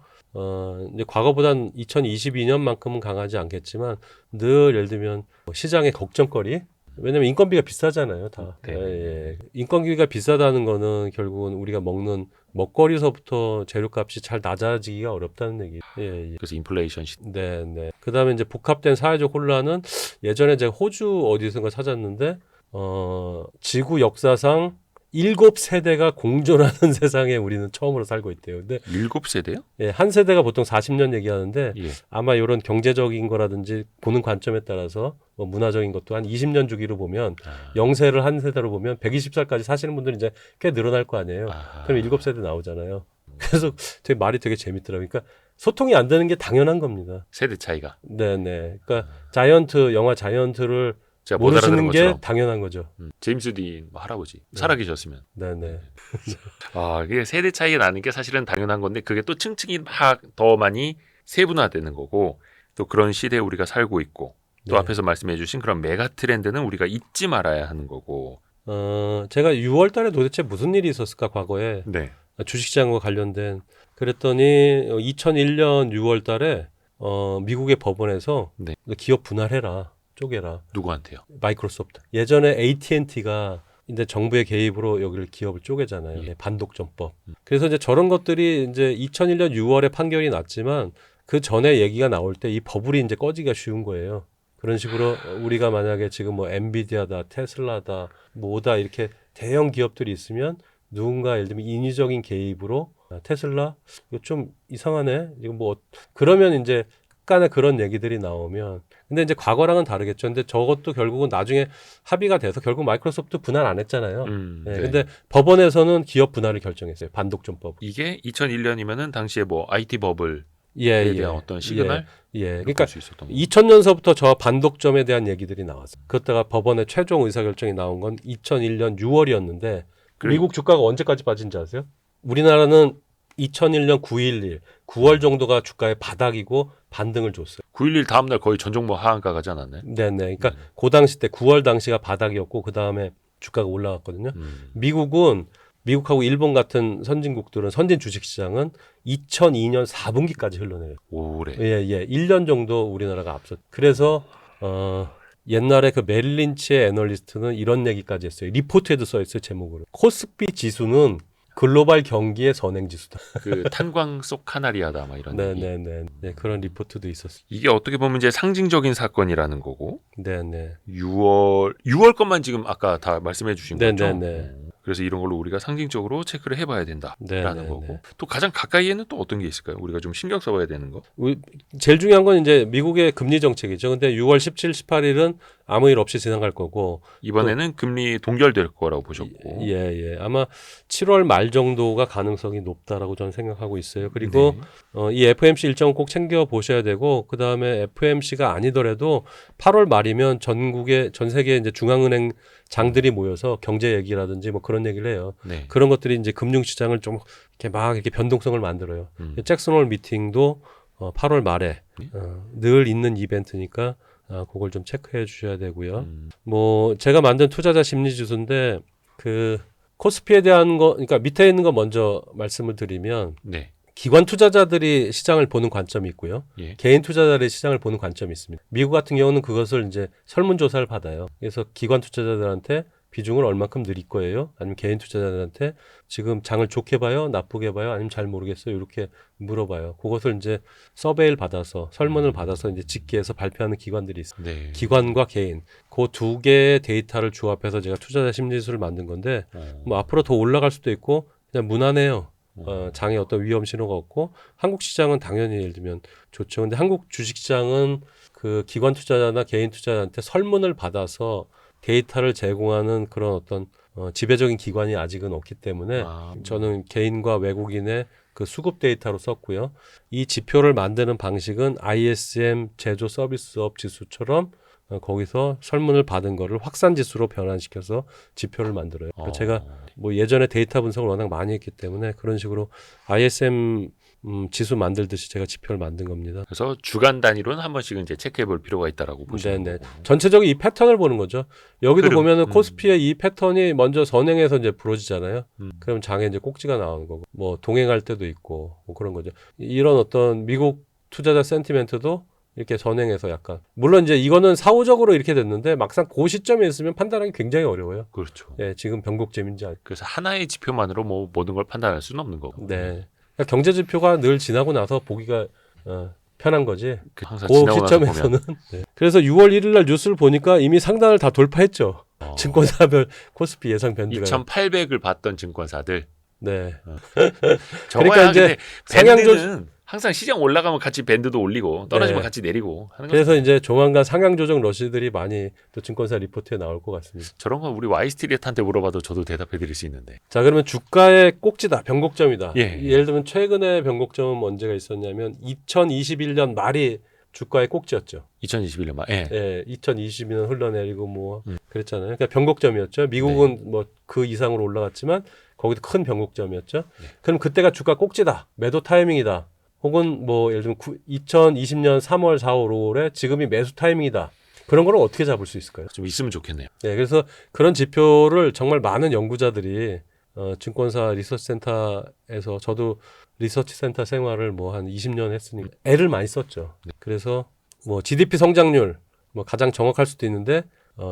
S3: 이제 과거보단 2022년만큼은 강하지 않겠지만 늘 예를 들면 뭐 시장의 걱정거리 왜냐면 인건비가 비싸잖아요, 다.
S2: 네.
S3: 예. 인건비가 비싸다는 거는 결국은 우리가 먹는 먹거리서부터 재료값이 잘 낮아지기가 어렵다는 얘기. 예.
S2: 그래서 인플레이션
S3: 네. 그다음에 이제 복합된 사회적 혼란은 예전에 제가 호주 어디선가 찾았는데 지구 역사상 7세대가 공존하는 세상에 우리는 처음으로 살고 있대요. 근데
S2: 7세대요?
S3: 예, 한 세대가 보통 40년 얘기하는데
S2: 예.
S3: 아마 이런 경제적인 거라든지 보는 관점에 따라서 뭐 문화적인 것도 한 20년 주기로 보면 영세를 한 세대로 보면 120살까지 사시는 분들이 이제 꽤 늘어날 거 아니에요. 그럼 7세대 나오잖아요. 그래서 되게 말이 되게 재밌더라고요. 그러니까 소통이 안 되는 게 당연한 겁니다.
S2: 세대 차이가
S3: 네네. 그러니까 영화 자이언트를
S2: 제가 못 알아듣는
S3: 모르시는 게
S2: 것처럼
S3: 당연한 거죠.
S2: 제임스 딘 할아버지 살아계셨으면
S3: 네네.
S2: 이게 세대 차이가 나는 게 사실은 당연한 건데 그게 또 층층이 막 더 많이 세분화되는 거고 또 그런 시대에 우리가 살고 있고 또
S3: 네.
S2: 앞에서 말씀해 주신 그런 메가 트렌드는 우리가 잊지 말아야 하는 거고
S3: 제가 6월 달에 도대체 무슨 일이 있었을까 과거에
S2: 네.
S3: 주식시장과 관련된 그랬더니 2001년 6월 달에 미국의 법원에서
S2: 네.
S3: 기업 분할해라. 쪼개라.
S2: 누구한테요?
S3: 마이크로소프트. 예전에 AT&T가 이제 정부의 개입으로 여기를 기업을 쪼개잖아요.
S2: 예.
S3: 반독점법. 그래서 이제 저런 것들이 이제 2001년 6월에 판결이 났지만 그 전에 얘기가 나올 때 이 버블이 이제 꺼지기가 쉬운 거예요. 그런 식으로 우리가 만약에 지금 뭐 엔비디아다, 테슬라다, 뭐다 이렇게 대형 기업들이 있으면 누군가 예를 들면 인위적인 개입으로 테슬라 이거 좀 이상하네. 이거 뭐 그러면 이제 약간의 그런 얘기들이 나오면 근데 이제 과거랑은 다르겠죠. 근데 저것도 결국은 나중에 합의가 돼서 결국 마이크로소프트 분할 안 했잖아요. 네.
S2: 네.
S3: 근데 법원에서는 기업 분할을 결정했어요. 반독점법.
S2: 이게 2001년이면은 당시에 뭐 IT 버블에
S3: 예,
S2: 대한 어떤 시그널
S3: 그러니까
S2: 수 있었던 거.
S3: 2000년서부터 저 반독점에 대한 얘기들이 나왔어요. 그러다가 법원의 최종 의사결정이 나온 건 2001년 6월이었는데 미국 주가가 언제까지 빠진지 아세요? 우리나라는 2001년 9.11 9월 정도가 주가의 바닥이고 반등을 줬어요.
S2: 9.11 다음 날 거의 전 종목 하한가 가지 않았나요?
S3: 네네. 그러니까 그 당시 때 9월 당시가 바닥이었고 그 다음에 주가가 올라갔거든요. 미국하고 일본 같은 선진국들은 선진 주식시장은 2002년 4분기까지 흘러내려요.
S2: 오래.
S3: 예. 1년 정도 우리나라가 앞서. 그래서 옛날에 그 메릴 린치의 애널리스트는 이런 얘기까지 했어요. 리포트에도 써 있어요, 제목으로. 코스피 지수는 글로벌 경기의 선행 지수다.
S2: 그 탄광 속 카나리아다 막 이런 얘기.
S3: 네, 그런 리포트도 있었어요.
S2: 이게 어떻게 보면 이제 상징적인 사건이라는 거고.
S3: 네네.
S2: 6월 것만 지금 아까 다 말씀해 주신 거죠.
S3: 네네네.
S2: 그래서 이런 걸로 우리가 상징적으로 체크를 해봐야 된다라는
S3: 네네네.
S2: 거고. 또 가장 가까이에는 또 어떤 게 있을까요? 우리가 좀 신경 써봐야 되는 거.
S3: 제일 중요한 건 이제 미국의 금리 정책이죠. 근데 6월 17, 18일은 아무 일 없이 지나갈 거고
S2: 이번에는 금리 동결될 거라고 보셨고.
S3: 예. 아마 7월 말 정도가 가능성이 높다라고 저는 생각하고 있어요. 그리고 이 FOMC 일정은 꼭 챙겨 보셔야 되고 그 다음에 FOMC가 아니더라도 8월 말이면 전 세계 이제 중앙은행 장들이 모여서 경제 얘기라든지 뭐 그런 얘기를 해요.
S2: 네.
S3: 그런 것들이 이제 금융시장을 좀 이렇게 변동성을 만들어요. 잭슨홀 미팅도 8월 말에 늘 있는 이벤트니까 그걸 좀 체크해 주셔야 되고요. 뭐 제가 만든 투자자 심리 지수인데 그 코스피에 대한 거, 그러니까 밑에 있는 거 먼저 말씀을 드리면
S2: 네.
S3: 기관 투자자들이 시장을 보는 관점이 있고요.
S2: 예.
S3: 개인 투자자들이 시장을 보는 관점이 있습니다. 미국 같은 경우는 그것을 이제 설문조사를 받아요. 그래서 기관 투자자들한테 비중을 얼만큼 늘릴 거예요? 아니면 개인 투자자들한테 지금 장을 좋게 봐요? 나쁘게 봐요? 아니면 잘 모르겠어요? 이렇게 물어봐요. 그것을 이제 서베이를 받아서 설문을 받아서 이제 집계해서 발표하는 기관들이 있어요.
S2: 네.
S3: 기관과 개인 그 두 개의 데이터를 조합해서 제가 투자자 심리지수를 만든 건데 뭐 앞으로 더 올라갈 수도 있고 그냥 무난해요. 장에 어떤 위험 신호가 없고 한국 시장은 당연히 예를 들면 좋죠. 근데 한국 주식 시장은 그 기관 투자자나 개인 투자자한테 설문을 받아서 데이터를 제공하는 그런 어떤 지배적인 기관이 아직은 없기 때문에 저는 개인과 외국인의 그 수급 데이터로 썼고요. 이 지표를 만드는 방식은 ISM 제조 서비스업 지수처럼 거기서 설문을 받은 거를 확산 지수로 변환시켜서 지표를 만들어요. 제가 뭐 예전에 데이터 분석을 워낙 많이 했기 때문에 그런 식으로 ISM 지수 만들듯이 제가 지표를 만든 겁니다.
S2: 그래서 주간 단위로는 한 번씩은 이제 체크해 볼 필요가 있다라고 보시는 거고.
S3: 전체적인 이 패턴을 보는 거죠. 여기도 보면은 코스피의 이 패턴이 먼저 선행해서 이제 부러지잖아요. 그럼 장에 이제 꼭지가 나오는 거고, 뭐 동행할 때도 있고, 뭐 그런 거죠. 이런 어떤 미국 투자자 센티멘트도 이렇게 선행해서 약간 물론 이제 이거는 사후적으로 이렇게 됐는데 막상 그 시점에 있으면 판단하기 굉장히 어려워요.
S2: 그렇죠.
S3: 예, 지금 변곡점인지
S2: 그래서 하나의 지표만으로 뭐 모든 걸 판단할 수는 없는 거고.
S3: 네. 그러니까 경제 지표가 늘 지나고 나서 보기가 편한 거지.
S2: 항상
S3: 그
S2: 지나고 나서
S3: 시점에서는.
S2: 보면.
S3: 네. 그래서 6월 1일 날 뉴스를 보니까 이미 상단을 다 돌파했죠. 증권사별 코스피 예상 밴드가.
S2: 2,800을 봤던 증권사들.
S3: 네.
S2: 그러니까
S3: 이제
S2: 밴드는 항상 시장 올라가면 같이 밴드도 올리고 떨어지면
S3: 네.
S2: 같이 내리고 하는
S3: 그래서
S2: 거죠.
S3: 이제 조만간 상향 조정 러시들이 많이 또 증권사 리포트에 나올 것 같습니다.
S2: 저런 건 우리 와이스트리트한테 물어봐도 저도 대답해 드릴 수 있는데.
S3: 자, 그러면 주가의 꼭지다. 변곡점이다.
S2: 예.
S3: 예를 들면 최근에 변곡점은 언제가 있었냐면 2021년 말이 주가의 꼭지였죠.
S2: 2021년 말. 예.
S3: 예, 2022년 흘러내리고 뭐 그랬잖아요. 그러니까 변곡점이었죠. 미국은 뭐 그 이상으로 올라갔지만 거기도 큰 변곡점이었죠. 그럼 그때가 주가 꼭지다. 매도 타이밍이다. 혹은 뭐 예를 들면 2020년 3월, 4월, 5월에 지금이 매수 타이밍이다. 그런 걸 어떻게 잡을 수 있을까요?
S2: 좀 있으면 좋겠네요.
S3: 네, 그래서 그런 지표를 정말 많은 연구자들이 증권사 리서치 센터에서 저도 리서치 센터 생활을 뭐 한 20년 했으니까 애를 많이 썼죠. 그래서 뭐 GDP 성장률 뭐 가장 정확할 수도 있는데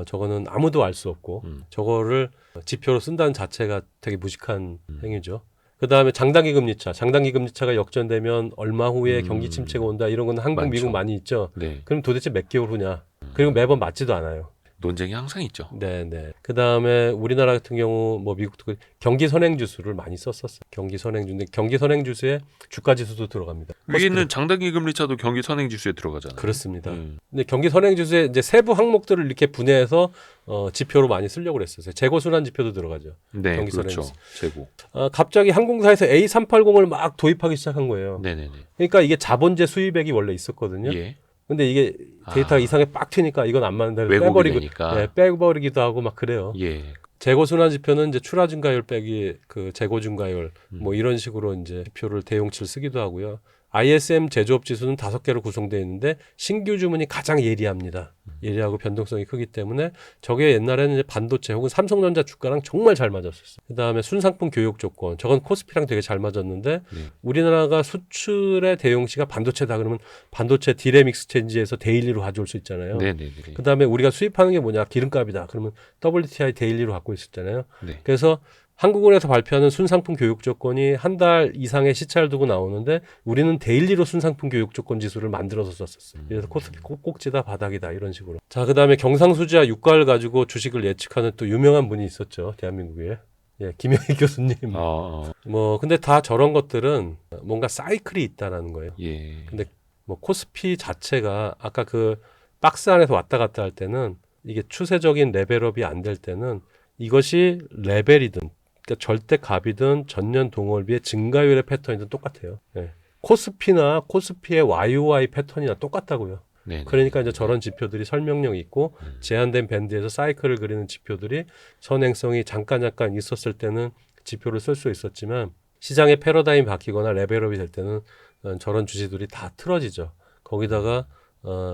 S3: 저거는 아무도 알 수 없고 저거를 지표로 쓴다는 자체가 되게 무식한 행위죠. 그다음에 장단기 금리차가 역전되면 얼마 후에 경기 침체가 온다 이런 건 한국,
S2: 많죠.
S3: 미국 많이 있죠.
S2: 네.
S3: 그럼 도대체 몇 개월 후냐? 그리고 매번 맞지도 않아요.
S2: 논쟁이 항상 있죠.
S3: 네네. 그 다음에 우리나라 같은 경우 뭐 미국도 경기 선행지수를 많이 썼었어요. 경기 선행주인데 경기 선행지수에 주가 지수도 들어갑니다.
S2: 위에 있는 장단기 금리차도 경기 선행지수에 들어가잖아요.
S3: 그렇습니다. 근데 경기 선행지수에 이제 세부 항목들을 이렇게 분해해서 지표로 많이 쓰려고 그랬었어요. 재고 순환 지표도 들어가죠.
S2: 네,
S3: 경기
S2: 그렇죠.
S3: 선행지수.
S2: 재고.
S3: 갑자기 항공사에서 A380을 막 도입하기 시작한 거예요.
S2: 네네네.
S3: 그러니까 이게 자본재 수입액이 원래 있었거든요.
S2: 예.
S3: 근데 이게 데이터가 이상하게 빡 튀니까 이건 안 맞는다.
S2: 왜곡이
S3: 빼버리고,
S2: 되니까.
S3: 빼버리기도 하고 막 그래요.
S2: 예.
S3: 재고 순환 지표는 이제 출하 증가율 빼기 그 재고 증가율 뭐 이런 식으로 이제 지표를 대용치를 쓰기도 하고요. ISM 제조업 지수는 5개로 구성되어 있는데 신규 주문이 가장 예리합니다. 예리하고 변동성이 크기 때문에 저게 옛날에는 이제 반도체 혹은 삼성전자 주가랑 정말 잘 맞았었어요. 그다음에 순상품 교육 조건. 저건 코스피랑 되게 잘 맞았는데 우리나라가 수출의 대용치가 반도체다 그러면 반도체 디램 익스체인지에서 데일리로 가져올 수 있잖아요.
S2: 네네네.
S3: 그다음에 우리가 수입하는 게 뭐냐? 기름값이다. 그러면 WTI 데일리로 갖고 있었잖아요.
S2: 네.
S3: 그래서 한국은행에서 발표하는 순상품 교육 조건이 한 달 이상의 시차를 두고 나오는데 우리는 데일리로 순상품 교육 조건 지수를 만들어서 썼었어요. 그래서 코스피 꼭지다 바닥이다 이런 식으로. 자, 그다음에 경상수지와 유가를 가지고 주식을 예측하는 또 유명한 분이 있었죠. 대한민국에. 예, 김영희 교수님. 뭐 근데 다 저런 것들은 뭔가 사이클이 있다라는 거예요.
S2: 예.
S3: 근데 뭐 코스피 자체가 아까 그 박스 안에서 왔다 갔다 할 때는 이게 추세적인 레벨업이 안 될 때는 이것이 레벨이든 그러니까 절대 값이든 전년 동월비의 증가율의 패턴이든 똑같아요. 예. 코스피나 코스피의 YOY 패턴이나 똑같다고요.
S2: 네네.
S3: 그러니까 이제 저런 지표들이 설명력이 있고 제한된 밴드에서 사이클을 그리는 지표들이 선행성이 잠깐 있었을 때는 지표를 쓸 수 있었지만 시장의 패러다임이 바뀌거나 레벨업이 될 때는 저런 주식들이 다 틀어지죠. 거기다가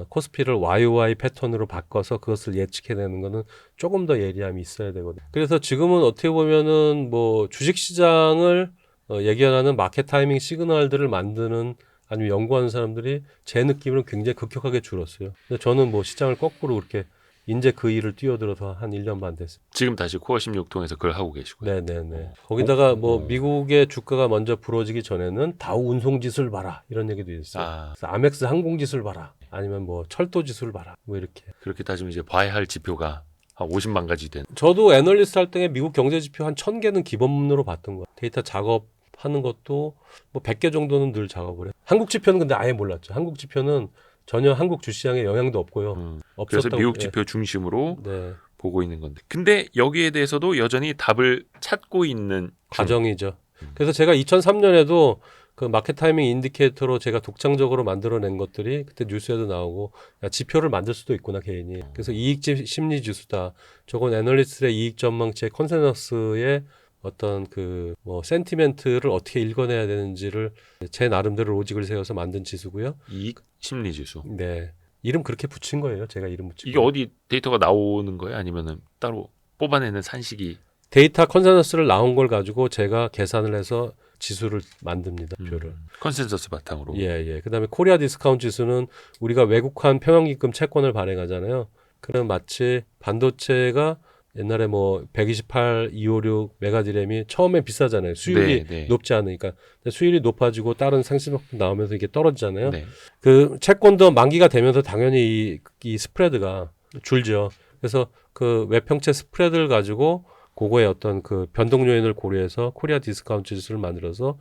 S3: 코스피를 YOY 패턴으로 바꿔서 그것을 예측해내는 거는 조금 더 예리함이 있어야 되거든요. 그래서 지금은 어떻게 보면은 뭐 주식시장을 예견하는 마켓 타이밍 시그널들을 만드는 아니면 연구하는 사람들이 제 느낌으로는 굉장히 급격하게 줄었어요. 근데 저는 뭐 시장을 거꾸로 그렇게 이제 그 일을 뛰어들어서 한 1년 반 됐어요.
S2: 지금 다시 코어 16통해서 그걸 하고 계시고요.
S3: 네네네. 거기다가 뭐 미국의 주가가 먼저 부러지기 전에는 다우 운송지수를 봐라 이런 얘기도 있어요. 그래서 아멕스 항공지수를 봐라. 아니면 뭐 철도지수를 봐라. 뭐 이렇게.
S2: 그렇게 따지면 이제 봐야 할 지표가 한 50만 가지 된.
S3: 저도 애널리스트 할 때 미국 경제지표 한 1000개는 기본으로 봤던 거예요. 데이터 작업하는 것도 뭐 100개 정도는 늘 작업을 해요. 한국 지표는 근데 아예 몰랐죠. 한국 지표는 전혀 한국 주시장에 영향도 없고요.
S2: 그래서
S3: 없었다고,
S2: 미국 지표 중심으로
S3: 네.
S2: 보고 있는 건데. 근데 여기에 대해서도 여전히 답을 찾고 있는
S3: 과정이죠. 그래서 제가 2003년에도 그 마켓 타이밍 인디케이터로 제가 독창적으로 만들어낸 것들이 그때 뉴스에도 나오고 야, 지표를 만들 수도 있구나 개인이. 그래서 이익 심리 지수다. 저건 애널리스트의 이익 전망치의 컨센서스의 어떤 그 뭐 센티멘트를 어떻게 읽어내야 되는지를 제 나름대로 로직을 세워서 만든 지수고요.
S2: 이익 심리 지수.
S3: 네. 이름 그렇게 붙인 거예요. 제가 이름 붙인
S2: 이게 어디 데이터가 나오는 거예요? 아니면은 따로 뽑아내는 산식이?
S3: 데이터 컨센서스를 나온 걸 가지고 제가 계산을 해서 지수를 만듭니다. 표를.
S2: 컨센서스 바탕으로.
S3: 예. 그다음에 코리아 디스카운트 지수는 우리가 외국환 평형기금 채권을 발행하잖아요. 그럼 마치 반도체가 옛날에 뭐 128, 256 메가디램이 처음에 비싸잖아요. 수율이
S2: 네.
S3: 높지 않으니까. 근데 수율이 높아지고 다른 상시제품 나오면서 이게 떨어지잖아요.
S2: 네.
S3: 그 채권도 만기가 되면서 당연히 이 스프레드가 줄죠. 그래서 그 외평채 스프레드를 가지고 그거의 어떤 그 변동 요인을 고려해서 코리아 디스카운트 지수를 만들어서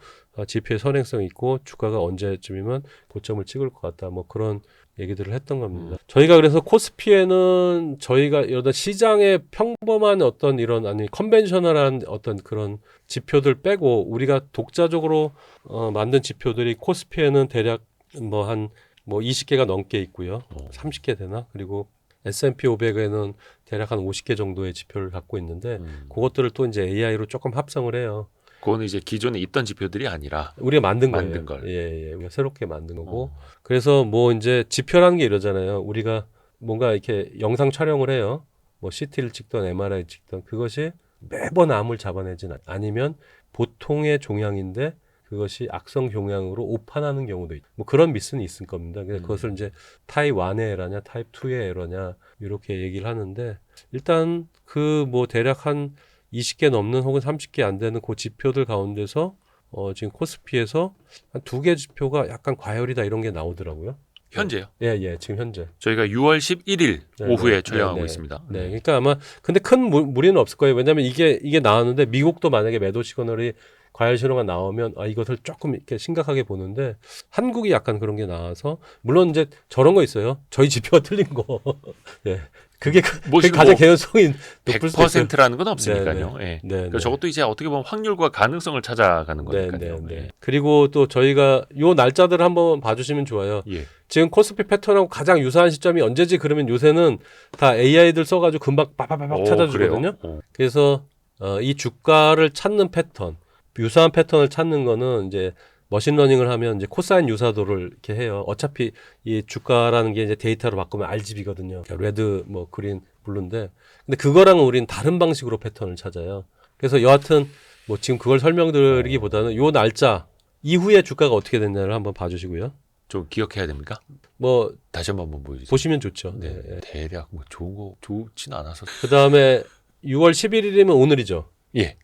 S3: 지표의 선행성이 있고 주가가 언제쯤이면 고점을 찍을 것 같다. 뭐 그런 얘기들을 했던 겁니다. 저희가 그래서 코스피에는 저희가 이런 시장의 평범한 어떤 이런 아니 컨벤셔널한 어떤 그런 지표들 빼고 우리가 독자적으로 만든 지표들이 코스피에는 대략 뭐 한 뭐 20개가 넘게 있고요. 30개 되나? 그리고 S&P 500에는 대략 한 50개 정도의 지표를 갖고 있는데 그것들을 또 이제 AI로 조금 합성을 해요.
S2: 그거는 이제 기존에 있던 지표들이 아니라
S3: 우리가 만든
S2: 만든
S3: 거예요.
S2: 걸.
S3: 예. 우리가 새롭게 만든 거고. 그래서 뭐 이제 지표라는 게 이러잖아요. 우리가 뭔가 이렇게 영상 촬영을 해요. 뭐 CT를 찍던 MRI 찍던 그것이 매번 암을 잡아내진 아니면 보통의 종양인데 그것이 악성 종양으로 오판하는 경우도 있고 뭐 그런 미스는 있을 겁니다. 그래서 그것을 이제 타입 1의 에러냐 타입 2의 에러냐 이렇게 얘기를 하는데 일단 그 뭐 대략 한 20개 넘는 혹은 30개 안 되는 그 지표들 가운데서 지금 코스피에서 한 2개 지표가 약간 과열이다 이런 게 나오더라고요.
S2: 현재요.
S3: 예, 지금 현재.
S2: 저희가 6월 11일
S3: 네,
S2: 오후에
S3: 네,
S2: 촬영하고
S3: 네, 네.
S2: 있습니다.
S3: 네, 그러니까 아마 근데 큰 무리는 없을 거예요. 왜냐하면 이게 나왔는데 미국도 만약에 매도 시그널이 과열 신호가 나오면 이것을 조금 이렇게 심각하게 보는데 한국이 약간 그런 게 나와서 물론 이제 저런 거 있어요. 저희 지표가 틀린 거. 예. 그게 가장 개연성이 높을 수 있어요.
S2: 100%라는 건 없으니까요. 예. 그러니까
S3: 네.
S2: 저것도 이제 어떻게 보면 확률과 가능성을 찾아가는 거니까요.
S3: 네. 그리고 또 저희가 요 날짜들을 한번 봐주시면 좋아요.
S2: 예.
S3: 지금 코스피 패턴하고 가장 유사한 시점이 언제지? 그러면 요새는 다 AI들 써가지고 금방 빠바바박 찾아주거든요. 그래서 이 주가를 찾는 패턴, 유사한 패턴을 찾는 거는 이제 머신러닝을 하면 이제 코사인 유사도를 이렇게 해요. 어차피 이 주가라는 게 이제 데이터로 바꾸면 RGB거든요. 그러니까 레드, 뭐 그린, 블루인데, 근데 그거랑은 우리는 다른 방식으로 패턴을 찾아요. 그래서 여하튼 뭐 지금 그걸 설명드리기보다는 요 날짜 이후에 주가가 어떻게 됐냐를 한번 봐주시고요.
S2: 좀 기억해야 됩니까?
S3: 뭐
S2: 다시 한번 보여주세요.
S3: 보시면 좋죠.
S2: 네.
S3: 네.
S2: 대략 뭐 좋은 거 좋진 않아서.
S3: 그 다음에 6월 11일이면 오늘이죠.
S2: 예.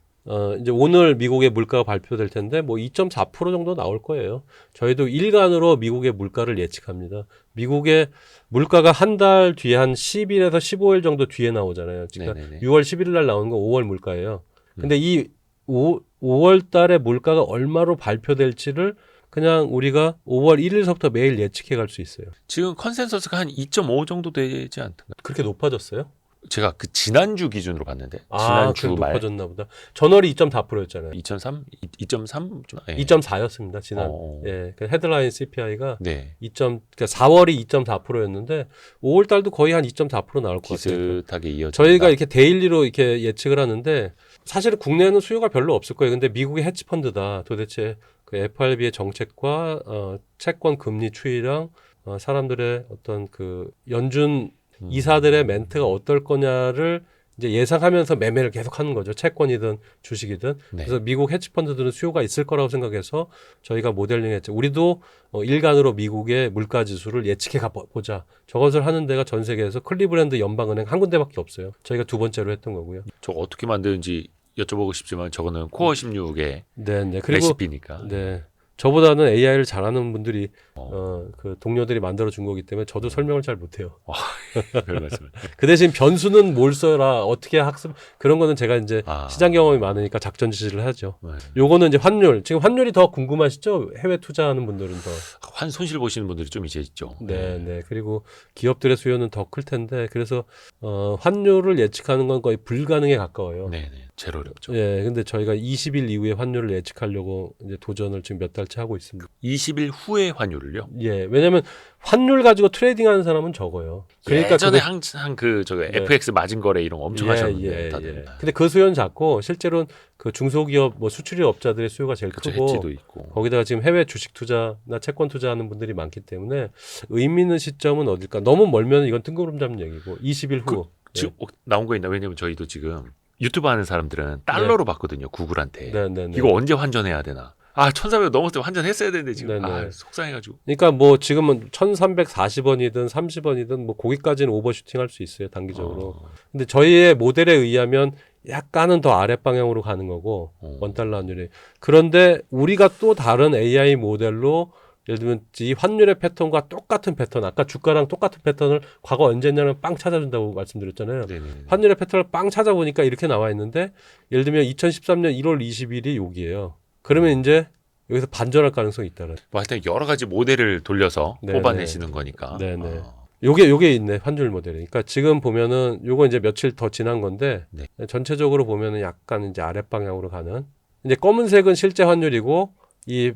S3: 이제 오늘 미국의 물가가 발표될 텐데 뭐 2.4% 정도 나올 거예요. 저희도 일간으로 미국의 물가를 예측합니다. 미국의 물가가 한 달 뒤에 한 10일에서 15일 정도 뒤에 나오잖아요. 그러니까
S2: 네네네.
S3: 6월 11일 날 나오는 거 5월 물가예요. 근데 이 5월 달에 물가가 얼마로 발표될지를 그냥 우리가 5월 1일서부터 매일 예측해 갈 수 있어요.
S2: 지금 컨센서스가 한 2.5 정도 되지 않던가?
S3: 그렇게 높아졌어요?
S2: 제가 그 지난주 기준으로 봤는데
S3: 지난주 말 높아졌나 보다. 전월이 2.4%였잖아요.
S2: 2.3? 2.3? 예.
S3: 2.4였습니다. 지난. 예. 그 헤드라인 CPI가
S2: 네.
S3: 그러니까 4월이 2.4%였는데 5월 달도 거의 한 2.4% 나올 것 같아요.
S2: 비슷하게 이어진다.
S3: 저희가 이렇게 데일리로 이렇게 예측을 하는데 사실은 국내에는 수요가 별로 없을 거예요. 근데 미국의 헤지 펀드다. 도대체 그 FRB의 정책과 채권 금리 추이랑 사람들의 어떤 그 연준 이사들의 멘트가 어떨 거냐를 이제 예상하면서 매매를 계속 하는 거죠. 채권이든 주식이든.
S2: 네.
S3: 그래서 미국 헤지펀드들은 수요가 있을 거라고 생각해서 저희가 모델링했죠. 우리도 일간으로 미국의 물가 지수를 예측해 보자. 저것을 하는 데가 전 세계에서 클리브랜드 연방은행 한 군데밖에 없어요. 저희가 두 번째로 했던 거고요.
S2: 저거 어떻게 만드는지 여쭤보고 싶지만 저거는 코어 16의
S3: 네. 그리고
S2: 레시피니까.
S3: 네. 저보다는 AI를 잘하는 분들이 그 동료들이 만들어 준 거기 때문에 저도 설명을 잘 못해요.
S2: 별 말씀을.
S3: 그 대신 변수는 뭘 써라, 어떻게 학습 그런 거는 제가 이제 시장 경험이 많으니까 작전 지시를 하죠.
S2: 네.
S3: 요거는 이제 환율. 지금 환율이 더 궁금하시죠? 해외 투자하는 분들은 더.
S2: 환 손실 보시는 분들이 좀 이제 있죠.
S3: 네. 그리고 기업들의 수요는 더 클 텐데 그래서 환율을 예측하는 건 거의 불가능에 가까워요.
S2: 네. 제로 어렵죠.
S3: 예, 근데 저희가 20일 이후에 환율을 예측하려고 이제 도전을 지금 몇 달째 하고 있습니다.
S2: 20일 후의 환율을요?
S3: 예, 왜냐면 환율 가지고 트레이딩하는 사람은 적어요. 그러니까
S2: 예전에 항상 저거 FX 마진 거래 이런 거 엄청 하셨는데 다들.
S3: 근데 그 수요는 작고 실제로는 그 중소기업 뭐 수출입업자들의 수요가 제일
S2: 그쵸,
S3: 크고
S2: 해지도 있고.
S3: 거기다가 지금 해외 주식 투자나 채권 투자하는 분들이 많기 때문에 의미 있는 시점은 어딜까? 너무 멀면 이건 뜬구름 잡는 얘기고 20일 후.
S2: 지금 나온 거 있나? 왜냐면 저희도 지금 유튜브 하는 사람들은 달러로 받거든요. 구글한테.
S3: 네.
S2: 이거 언제 환전해야 되나? 1,400 넘었을 때 환전했어야 되는데 지금 속상해가지고.
S3: 그러니까 뭐 지금은 1,340원이든 30원이든 뭐 거기까지는 오버슈팅 할 수 있어요. 단기적으로. 근데 저희의 모델에 의하면 약간은 더 아랫 방향으로 가는 거고 원달러 환율이. 그런데 우리가 또 다른 AI 모델로 예를 들면 이 환율의 패턴과 똑같은 패턴, 아까 주가랑 똑같은 패턴을 과거 언제냐면 빵 찾아준다고 말씀드렸잖아요.
S2: 네네.
S3: 환율의 패턴을 빵 찾아보니까 이렇게 나와 있는데 예를 들면 2013년 1월 20일이 여기예요. 그러면 이제 여기서 반전할 가능성이 있다는.
S2: 뭐 하여튼 여러 가지 모델을 돌려서
S3: 네네.
S2: 뽑아내시는 거니까.
S3: 네네. 요게 있네, 환율 모델이. 그러니까 지금 보면은 요거 이제 며칠 더 지난 건데
S2: 네.
S3: 전체적으로 보면은 약간 이제 아랫방향으로 가는. 이제 검은색은 실제 환율이고 이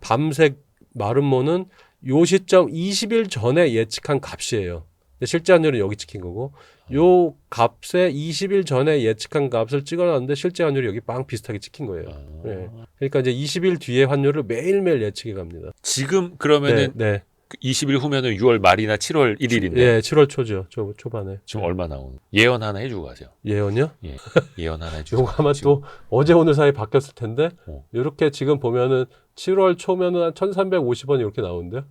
S3: 밤색 마름모는 요 시점 20일 전에 예측한 값이에요. 근데 실제 환율은 여기 찍힌 거고 요 값에 20일 전에 예측한 값을 찍어놨는데 실제 환율이 여기 빵 비슷하게 찍힌 거예요. 네. 그러니까 이제 20일 뒤에 환율을 매일매일 예측해 갑니다.
S2: 지금 그러면은
S3: 네.
S2: 20일 후면은 6월 말이나 7월 1일인데.
S3: 예, 7월 초죠. 초반에.
S2: 지금 얼마 나오는? 예언 하나 해주고 가세요.
S3: 예언이요?
S2: 예. 예언 하나 해주고.
S3: 요거 아마 또 어제 오늘 사이 바뀌었을 텐데 이렇게 지금 보면은 7월 초면은 한 1,350원 이렇게 나오는데요.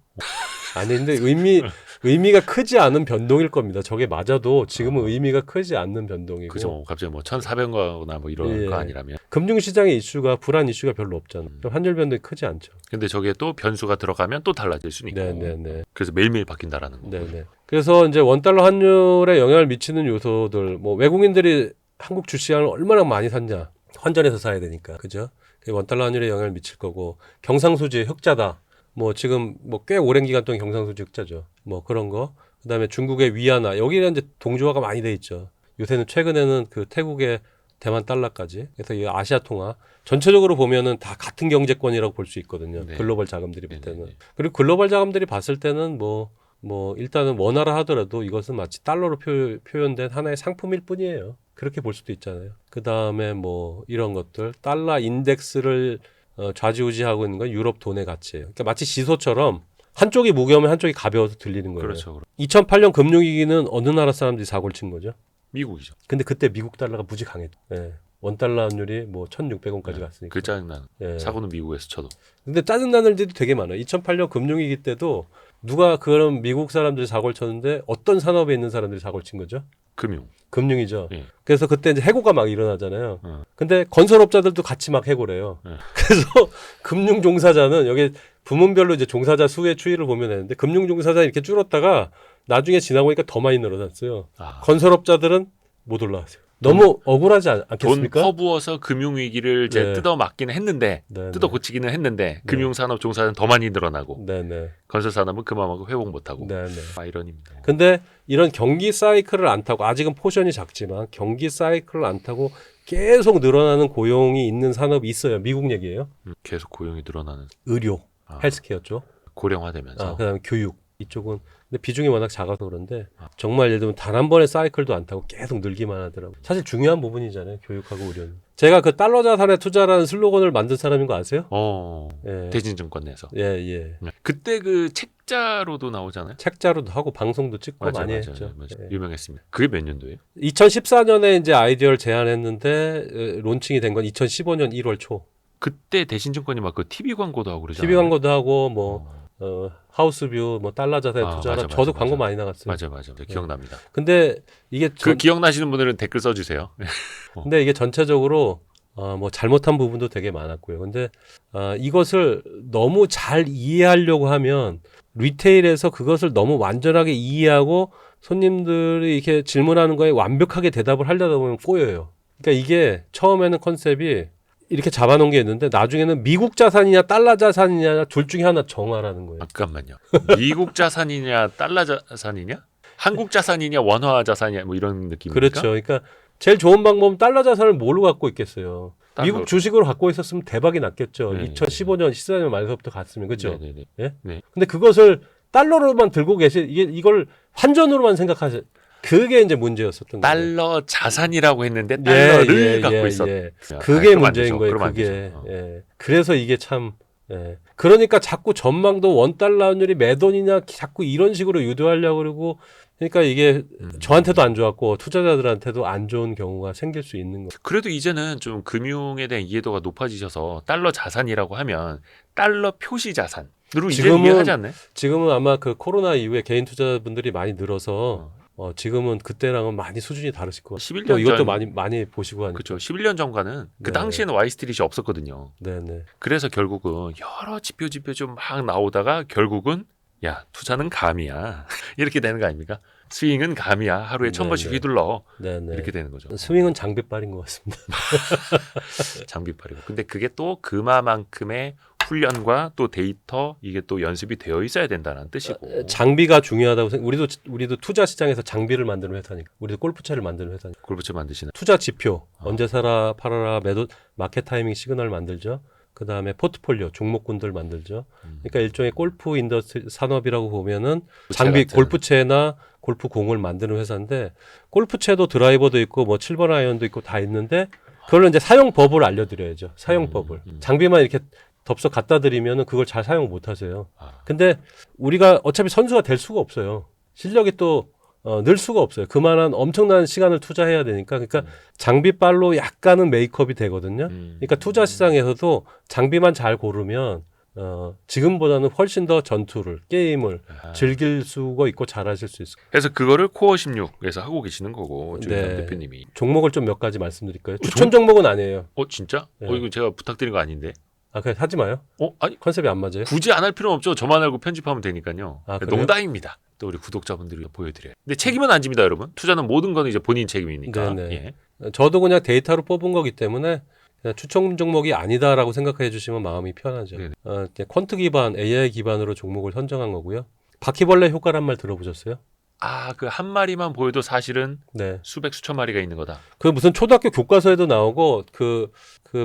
S3: 아니 근데 의미가 크지 않은 변동일 겁니다. 저게 맞아도 지금은 의미가 크지 않는 변동이고.
S2: 그죠. 뭐 갑자기 뭐 1,400원이나 뭐 이런
S3: 예.
S2: 거 아니라면.
S3: 금융시장의 이슈가 불안 이슈가 별로 없잖아. 환율 변동이 크지 않죠.
S2: 근데 저게 또 변수가 들어가면 또 달라질 수는 있고.
S3: 네네네.
S2: 그래서 매일매일 바뀐다라는 거.
S3: 네네. 그래서 이제 원달러 환율에 영향을 미치는 요소들, 뭐 외국인들이 한국 주식을 얼마나 많이 샀냐. 환전해서 사야 되니까. 그죠? 원달러 환율에 영향을 미칠 거고, 경상수지 흑자다. 뭐 지금 뭐 꽤 오랜 기간 동안 경상수지 흑자죠. 뭐 그런 거. 그다음에 중국의 위안화. 여기는 이제 동조화가 많이 돼 있죠. 요새는 최근에는 그 태국의 대만 달러까지. 그래서 이 아시아 통화 전체적으로 보면은 다 같은 경제권이라고 볼 수 있거든요.
S2: 네.
S3: 글로벌 자금들이 볼 때는.
S2: 네네네.
S3: 그리고 글로벌 자금들이 봤을 때는 뭐 일단은 원화라 하더라도 이것은 마치 달러로 표현된 하나의 상품일 뿐이에요. 그렇게 볼 수도 있잖아요. 그다음에 뭐 이런 것들 달러 인덱스를 좌지우지하고 있는 건 유럽 돈의 가치예요. 그러니까 마치 시소처럼 한쪽이 무거우면 한쪽이 가벼워서 들리는 거예요.
S2: 그렇죠.
S3: 2008년 금융위기는 어느 나라 사람들이 사고를 친 거죠?
S2: 미국이죠.
S3: 근데 그때 미국 달러가 무지 강했죠. 예. 원달러 환율이 뭐 1,600원까지 갔으니까.
S2: 그 짜증나는.
S3: 예.
S2: 사고는 미국에서 쳐도.
S3: 근데 짜증나는 일들이 되게 많아요. 2008년 금융위기 때도 누가 그런 미국 사람들이 사고를 쳤는데 어떤 산업에 있는 사람들이 사고를 친 거죠?
S2: 금융.
S3: 금융이죠.
S2: 예.
S3: 그래서 그때 이제 해고가 막 일어나잖아요.
S2: 어.
S3: 근데 건설업자들도 같이 막 해고를 해요. 그래서 금융 종사자는 여기 부문별로 이제 종사자 수의 추이를 보면 되는데 금융 종사자 이렇게 줄었다가 나중에 지나보니까 더 많이 늘어났어요.
S2: 아.
S3: 건설업자들은 못 올라갔어요. 너무 억울하지
S2: 돈
S3: 않겠습니까?
S2: 퍼부어서 금융위기를 이제
S3: 네.
S2: 뜯어 맞기는 했는데
S3: 네,
S2: 뜯어
S3: 네.
S2: 고치기는 했는데 금융산업 종사는 더 많이 늘어나고
S3: 네네.
S2: 건설산업은 그만하고 회복 못하고
S3: 네네.
S2: 아이러니입니다.
S3: 근데 이런 경기 사이클을 안 타고 아직은 포션이 작지만 경기 사이클을 안 타고 계속 늘어나는 고용이 있는 산업이 있어요. 미국 얘기예요.
S2: 계속 고용이 늘어나는
S3: 의료,
S2: 아,
S3: 헬스케어 쪽.
S2: 고령화되면서
S3: 그다음에 교육 이쪽은 근데 비중이 워낙 작아서 그런데 정말 예를 들면 단 한 번의 사이클도 안 타고 계속 늘기만 하더라고요. 사실 중요한 부분이잖아요. 교육하고 의료는. 제가 그 달러 자산의 투자라는 슬로건을 만든 사람인 거 아세요? 예.
S2: 대진증권 내서
S3: 예, 예.
S2: 그때 그 책자로도 나오잖아요.
S3: 책자로도 하고 방송도 찍고 많이 했죠.
S2: 맞아요.
S3: 예.
S2: 유명했습니다. 그게 몇 년도예요?
S3: 2014년에 이제 아이디어를 제안했는데 론칭이 된 건 2015년 1월 초.
S2: 그때 대신증권이 막 그 TV 광고도 하고 그러잖아요.
S3: TV 광고도 하고 뭐 하우스뷰 뭐 달러 자산에 투자라
S2: 맞아,
S3: 저도
S2: 맞아,
S3: 광고
S2: 맞아.
S3: 많이 나갔어요.
S2: 맞아. 기억납니다.
S3: 근데 이게
S2: 그 기억나시는 분들은 댓글 써주세요.
S3: 근데 이게 전체적으로 뭐 잘못한 부분도 되게 많았고요. 근데 이것을 너무 잘 이해하려고 하면 리테일에서 그것을 너무 완전하게 이해하고 손님들이 이렇게 질문하는 거에 완벽하게 대답을 하려다 보면 꼬여요. 그러니까 이게 처음에는 컨셉이 이렇게 잡아놓은 게 있는데 나중에는 미국 자산이냐 달러 자산이냐 둘 중에 하나 정하라는 거예요.
S2: 잠깐만요. 미국 자산이냐 달러 자산이냐? 한국 자산이냐 원화 자산이냐 뭐 이런 느낌입니까?
S3: 그렇죠. 그러니까 제일 좋은 방법은 달러 자산을 뭘로 갖고 있겠어요.
S2: 달러.
S3: 미국 주식으로 갖고 있었으면 대박이 났겠죠.
S2: 네,
S3: 2015년 14년 말서부터 갔으면 그렇죠.
S2: 네네네.
S3: 예?
S2: 네.
S3: 근데 그것을 달러로만 들고 이걸 환전으로만 생각하세요. 그게 이제 문제였었던 거예요.
S2: 달러 자산이라고 했는데 달러를 갖고 있었.
S3: 그게
S2: 그럼 안
S3: 문제인
S2: 되죠.
S3: 거예요.
S2: 그럼 안
S3: 그게.
S2: 되죠.
S3: 예. 그래서 이게 참. 예. 그러니까 자꾸 전망도 원달러 환율이 매 돈이냐 자꾸 이런 식으로 유도하려고 그러고 그러니까 이게 저한테도 안 좋았고 투자자들한테도 안 좋은 경우가 생길 수 있는 거예요.
S2: 그래도 이제는 좀 금융에 대한 이해도가 높아지셔서 달러 자산이라고 하면 달러 표시 자산으로 이제
S3: 지금은
S2: 이해하지 않나요?
S3: 지금은 아마 그 코로나 이후에 개인 투자자분들이 많이 늘어서 지금은 그때랑은 많이 수준이 다르실 것 같아요.
S2: 11년
S3: 또 이것도
S2: 전-
S3: 많이 보시고 하니까.
S2: 그렇죠. 11년 전과는 그
S3: 네.
S2: 당시에는 와이스트릿이 없었거든요.
S3: 네네.
S2: 그래서 결국은 여러 지표 좀 막 나오다가 결국은 야 투자는 감이야 이렇게 되는 거 아닙니까? 스윙은 감이야 하루에 1,000번씩
S3: 네네.
S2: 휘둘러
S3: 네네.
S2: 이렇게 되는 거죠.
S3: 스윙은 장비빨인 것 같습니다.
S2: 장비팔이고. 근데 그게 또 그만큼의 훈련과 또 데이터 이게 또 연습이 되어 있어야 된다는 뜻이고.
S3: 장비가 중요하다고 우리도 투자 시장에서 장비를 만드는 회사니까. 우리도 골프채를 만드는 회사니까.
S2: 골프채 만드시는.
S3: 투자 지표 언제 사라 팔아라 매도 마켓 타이밍 시그널 만들죠. 그 다음에 포트폴리오 종목군들 만들죠. 그러니까 일종의 골프 인더스트리 산업이라고 보면은 장비
S2: 같은.
S3: 골프채나 골프 공을 만드는 회사인데 골프채도 드라이버도 있고 뭐 7번 아이언도 있고 다 있는데 그걸로 이제 사용법을 알려드려야죠. 사용법을. 장비만 이렇게 덥석 갖다 드리면은 그걸 잘 사용 못 하세요. 근데 우리가 어차피 선수가 될 수가 없어요. 실력이 또 늘 수가 없어요. 그만한 엄청난 시간을 투자해야 되니까. 그러니까 장비빨로 약간은 메이크업이 되거든요. 그러니까 투자 시장에서도 장비만 잘 고르면 지금보다는 훨씬 더 전투를 게임을
S2: 아.
S3: 즐길 수가 있고 잘하실 수 있어요.
S2: 그래서 그거를 코어 16에서 하고 계시는 거고 조인남
S3: 네.
S2: 대표님이.
S3: 종목을 좀 몇 가지 말씀드릴까요? 추천 종목은 아니에요.
S2: 진짜?
S3: 네.
S2: 이거 제가 부탁드린 거 아닌데.
S3: 그냥 하지 마요.
S2: 아니
S3: 컨셉이 안 맞아요.
S2: 굳이 안 할 필요는 없죠. 저만 알고 편집하면 되니까요.
S3: 그래요?
S2: 농담입니다. 또 우리 구독자분들이 보여드려요. 근데 책임은 안 집니다, 여러분. 투자는 모든 건 이제 본인 책임이니까.
S3: 네네.
S2: 예.
S3: 저도 그냥 데이터로 뽑은 거기 때문에 그냥 추천 종목이 아니다라고 생각해 주시면 마음이 편하죠.
S2: 네네.
S3: 그냥 퀀트 기반, AI 기반으로 종목을 선정한 거고요. 바퀴벌레 효과란 말 들어보셨어요?
S2: 그 한 마리만 보여도 사실은
S3: 네.
S2: 수백 수천 마리가 있는 거다.
S3: 그 무슨 초등학교 교과서에도 나오고 그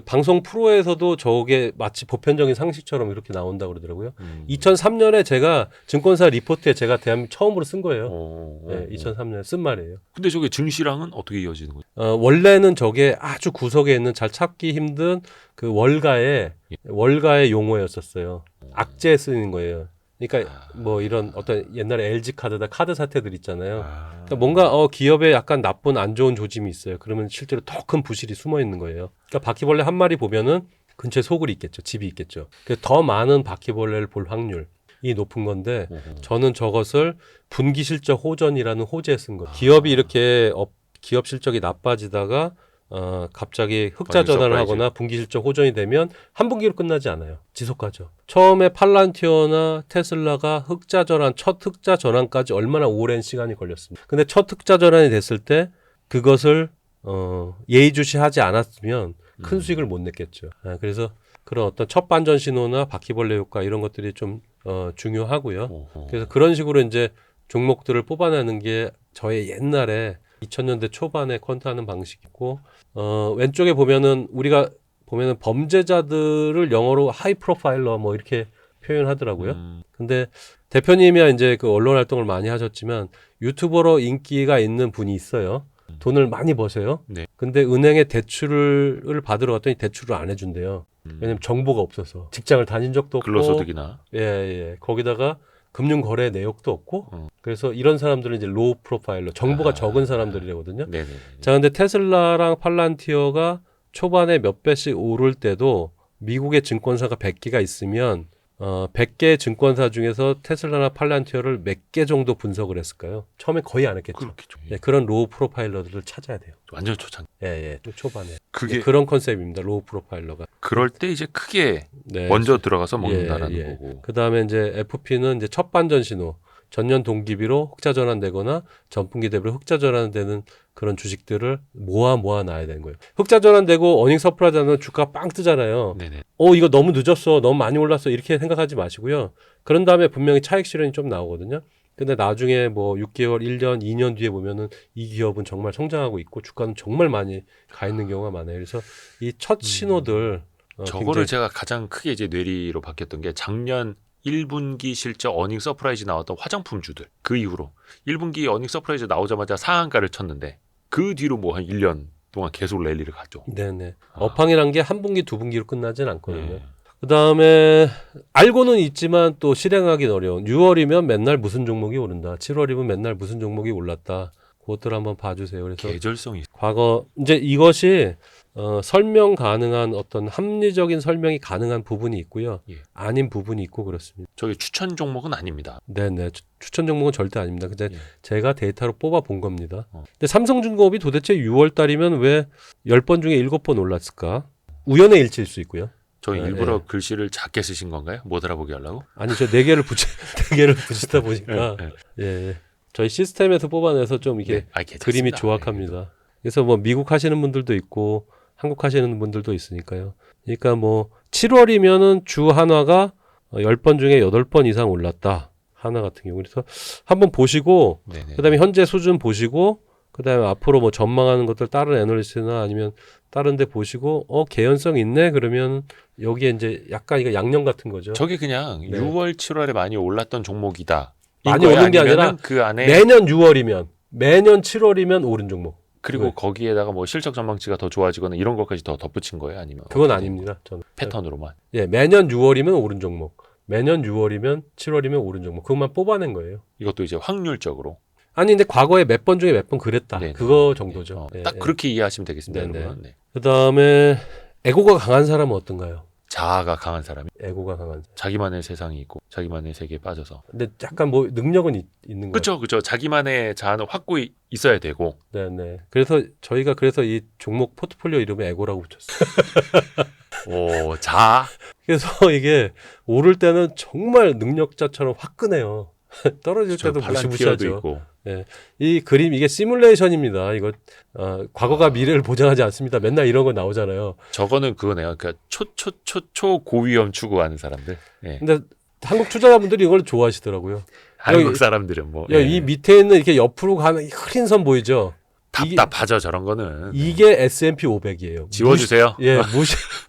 S3: 방송 프로에서도 저게 마치 보편적인 상식처럼 이렇게 나온다고 그러더라고요. 2003년에 제가 증권사 리포트에 제가 대한민국 처음으로 쓴 거예요. 네, 2003년에 쓴 말이에요.
S2: 근데 저게 증시랑은 어떻게 이어지는 거죠?
S3: 원래는 저게 아주 구석에 있는 잘 찾기 힘든 그 월가의 용어였었어요. 악재에 쓰이는 거예요. 그러니까 뭐 이런 어떤 옛날에 LG 카드다 카드 사태들 있잖아요. 그러니까 뭔가 기업에 약간 나쁜 안 좋은 조짐이 있어요. 그러면 실제로 더 큰 부실이 숨어 있는 거예요. 그러니까 바퀴벌레 한 마리 보면은 근처에 소굴이 있겠죠. 집이 있겠죠. 더 많은 바퀴벌레를 볼 확률이 높은 건데 저는 저것을 분기 실적 호전이라는 호재에 쓴 거예요. 기업이 이렇게 기업 실적이 나빠지다가 갑자기 흑자 전환을 하거나 분기 실적 호전이 되면 한 분기로 끝나지 않아요. 지속하죠. 처음에 팔란티어나 테슬라가 첫 흑자 전환까지 얼마나 오랜 시간이 걸렸습니다. 근데 첫 흑자 전환이 됐을 때 그것을 예의주시하지 않았으면 큰 수익을 못 냈겠죠. 그래서 그런 어떤 첫 반전 신호나 바퀴벌레 효과 이런 것들이 좀 중요하고요. 그래서 그런 식으로 이제 종목들을 뽑아내는 게 저의 옛날에 2000년대 초반에 퀀트하는 방식이고 왼쪽에 우리가 보면은 범죄자들을 영어로 하이 프로파일러 뭐 이렇게 표현하더라고요. 근데 대표님이야 이제 그 언론 활동을 많이 하셨지만 유튜버로 인기가 있는 분이 있어요. 돈을 많이 버세요.
S2: 네.
S3: 근데 은행에 대출을 받으러 갔더니 대출을 안 해준대요. 왜냐면 정보가 없어서 직장을 다닌 적도 없고
S2: 근로소득이나
S3: 거기다가 금융거래 내역도 없고 그래서 이런 사람들은 이제 로우 프로파일러 정보가 적은 사람들이거든요.
S2: 네네.
S3: 자, 근데 테슬라랑 팔란티어가 초반에 몇 배씩 오를 때도 미국의 증권사가 100개가 있으면 100개의 증권사 중에서 테슬라나 팔란티어를 몇 개 정도 분석을 했을까요? 처음에 거의 안 했겠죠.
S2: 그렇겠죠.
S3: 그런 로우 프로파일러들을 찾아야 돼요.
S2: 완전 초창.
S3: 또 초반에.
S2: 그게
S3: 그런 컨셉입니다. 로우 프로파일러가.
S2: 그럴 때 이제 크게 먼저 들어가서 먹는다라는 거고.
S3: 그 다음에 이제 FP는 이제 첫 반전 신호. 전년 동기비로 흑자 전환되거나 전분기 대비로 흑자 전환되는 그런 주식들을 모아 놔야 되는 거예요. 흑자 전환되고 어닝 서프라이즈 하면 주가 빵 뜨잖아요.
S2: 네네.
S3: 이거 너무 늦었어. 너무 많이 올랐어. 이렇게 생각하지 마시고요. 그런 다음에 분명히 차익 실현이 좀 나오거든요. 근데 나중에 뭐 6개월, 1년, 2년 뒤에 보면은 이 기업은 정말 성장하고 있고 주가는 정말 많이 가 있는 경우가 많아요. 그래서 이 첫 신호들
S2: 저거를 제가 가장 크게 이제 뇌리로 바뀌었던 게 작년 1분기 실적 어닝 서프라이즈 나왔던 화장품주들 그 이후로 1분기 어닝 서프라이즈 나오자마자 상한가를 쳤는데 그 뒤로 뭐 한 1년 동안 계속 랠리를 갔죠.
S3: 네네. 업황이란 게 한 분기, 두 분기로 끝나진 않거든요. 그 다음에 알고는 있지만 또 실행하기는 어려운 6월이면 맨날 무슨 종목이 오른다. 7월이면 맨날 무슨 종목이 올랐다. 그것들 한번 봐주세요. 그래서
S2: 계절성이
S3: 과거 이제 이것이 설명 가능한 어떤 합리적인 설명이 가능한 부분이 있고요. 아닌 부분이 있고 그렇습니다.
S2: 저게 추천 종목은 아닙니다.
S3: 네네. 추천 종목은 절대 아닙니다. 근데
S2: 예.
S3: 제가 데이터로 뽑아 본 겁니다. 근데 삼성중공업이 도대체 6월 달이면 왜 10번 중에 7번 올랐을까? 우연의 일치일 수 있고요.
S2: 저 일부러 글씨를 작게 쓰신 건가요? 못 알아보게 하려고?
S3: 아니 저 4개를 붙이다 보니까 저희 시스템에서 뽑아내서 좀 이게 그림이 조악합니다. 그래서 뭐 미국 하시는 분들도 있고 한국 하시는 분들도 있으니까요. 그러니까 뭐 7월이면은 주 한화가 10번 중에 8번 이상 올랐다. 한화 같은 경우. 그래서 한번 보시고 그다음에 현재 수준 보시고 그다음에 앞으로 뭐 전망하는 것들 다른 애널리스트나 아니면 다른 데 보시고 개연성 있네 그러면 여기에 이제 약간 이거 양념 같은 거죠.
S2: 저게 그냥 6월 7월에 많이 올랐던 종목이다.
S3: 많이 오른 게 아니라
S2: 그 안에
S3: 매년 6월이면 매년 7월이면 오른 종목.
S2: 그리고 거기에다가 뭐 실적 전망치가 더 좋아지거나 이런 것까지 더 덧붙인 거예요? 아니면
S3: 그건 아닙니다. 저는
S2: 패턴으로만.
S3: 매년 6월이면 오른 종목. 매년 6월이면 7월이면 오른 종목. 그것만 뽑아낸 거예요.
S2: 이것도 이제 확률적으로.
S3: 아니 근데 과거에 몇 번 중에 몇 번 그랬다.
S2: 네네.
S3: 그거 정도죠.
S2: 딱 그렇게 이해하시면 되겠습니다.
S3: 네네.
S2: 여러분.
S3: 그다음에 에고가 강한 사람은 어떤가요?
S2: 자아가 강한 사람이
S3: 에고가 강한 사람.
S2: 자기만의 세상이 있고 자기만의 세계에 빠져서
S3: 근데 약간 뭐 능력은 있는 거죠.
S2: 그렇죠. 자기만의 자아는 확고히 있어야 되고
S3: 네네. 그래서 저희가 이 종목 포트폴리오 이름을 에고라고 붙였어요.
S2: 자아
S3: 그래서 이게 오를 때는 정말 능력자처럼 화끈해요. 떨어질 때도
S2: 팔란티어도
S3: 무시무시하죠.
S2: 있고
S3: 이 그림 이게 시뮬레이션입니다. 이거 과거가 미래를 보장하지 않습니다. 맨날 이런 거 나오잖아요.
S2: 저거는 그거네요. 그러니까 초 고위험 추구하는 사람들. 예.
S3: 근데 한국 투자자분들이 이걸 좋아하시더라고요.
S2: 한국 사람들은 뭐
S3: 야, 이 밑에 있는 이렇게 옆으로 가는 이 흐린 선 보이죠?
S2: 답답하죠 저런 거는.
S3: 이게 S&P 500이에요.
S2: 지워주세요.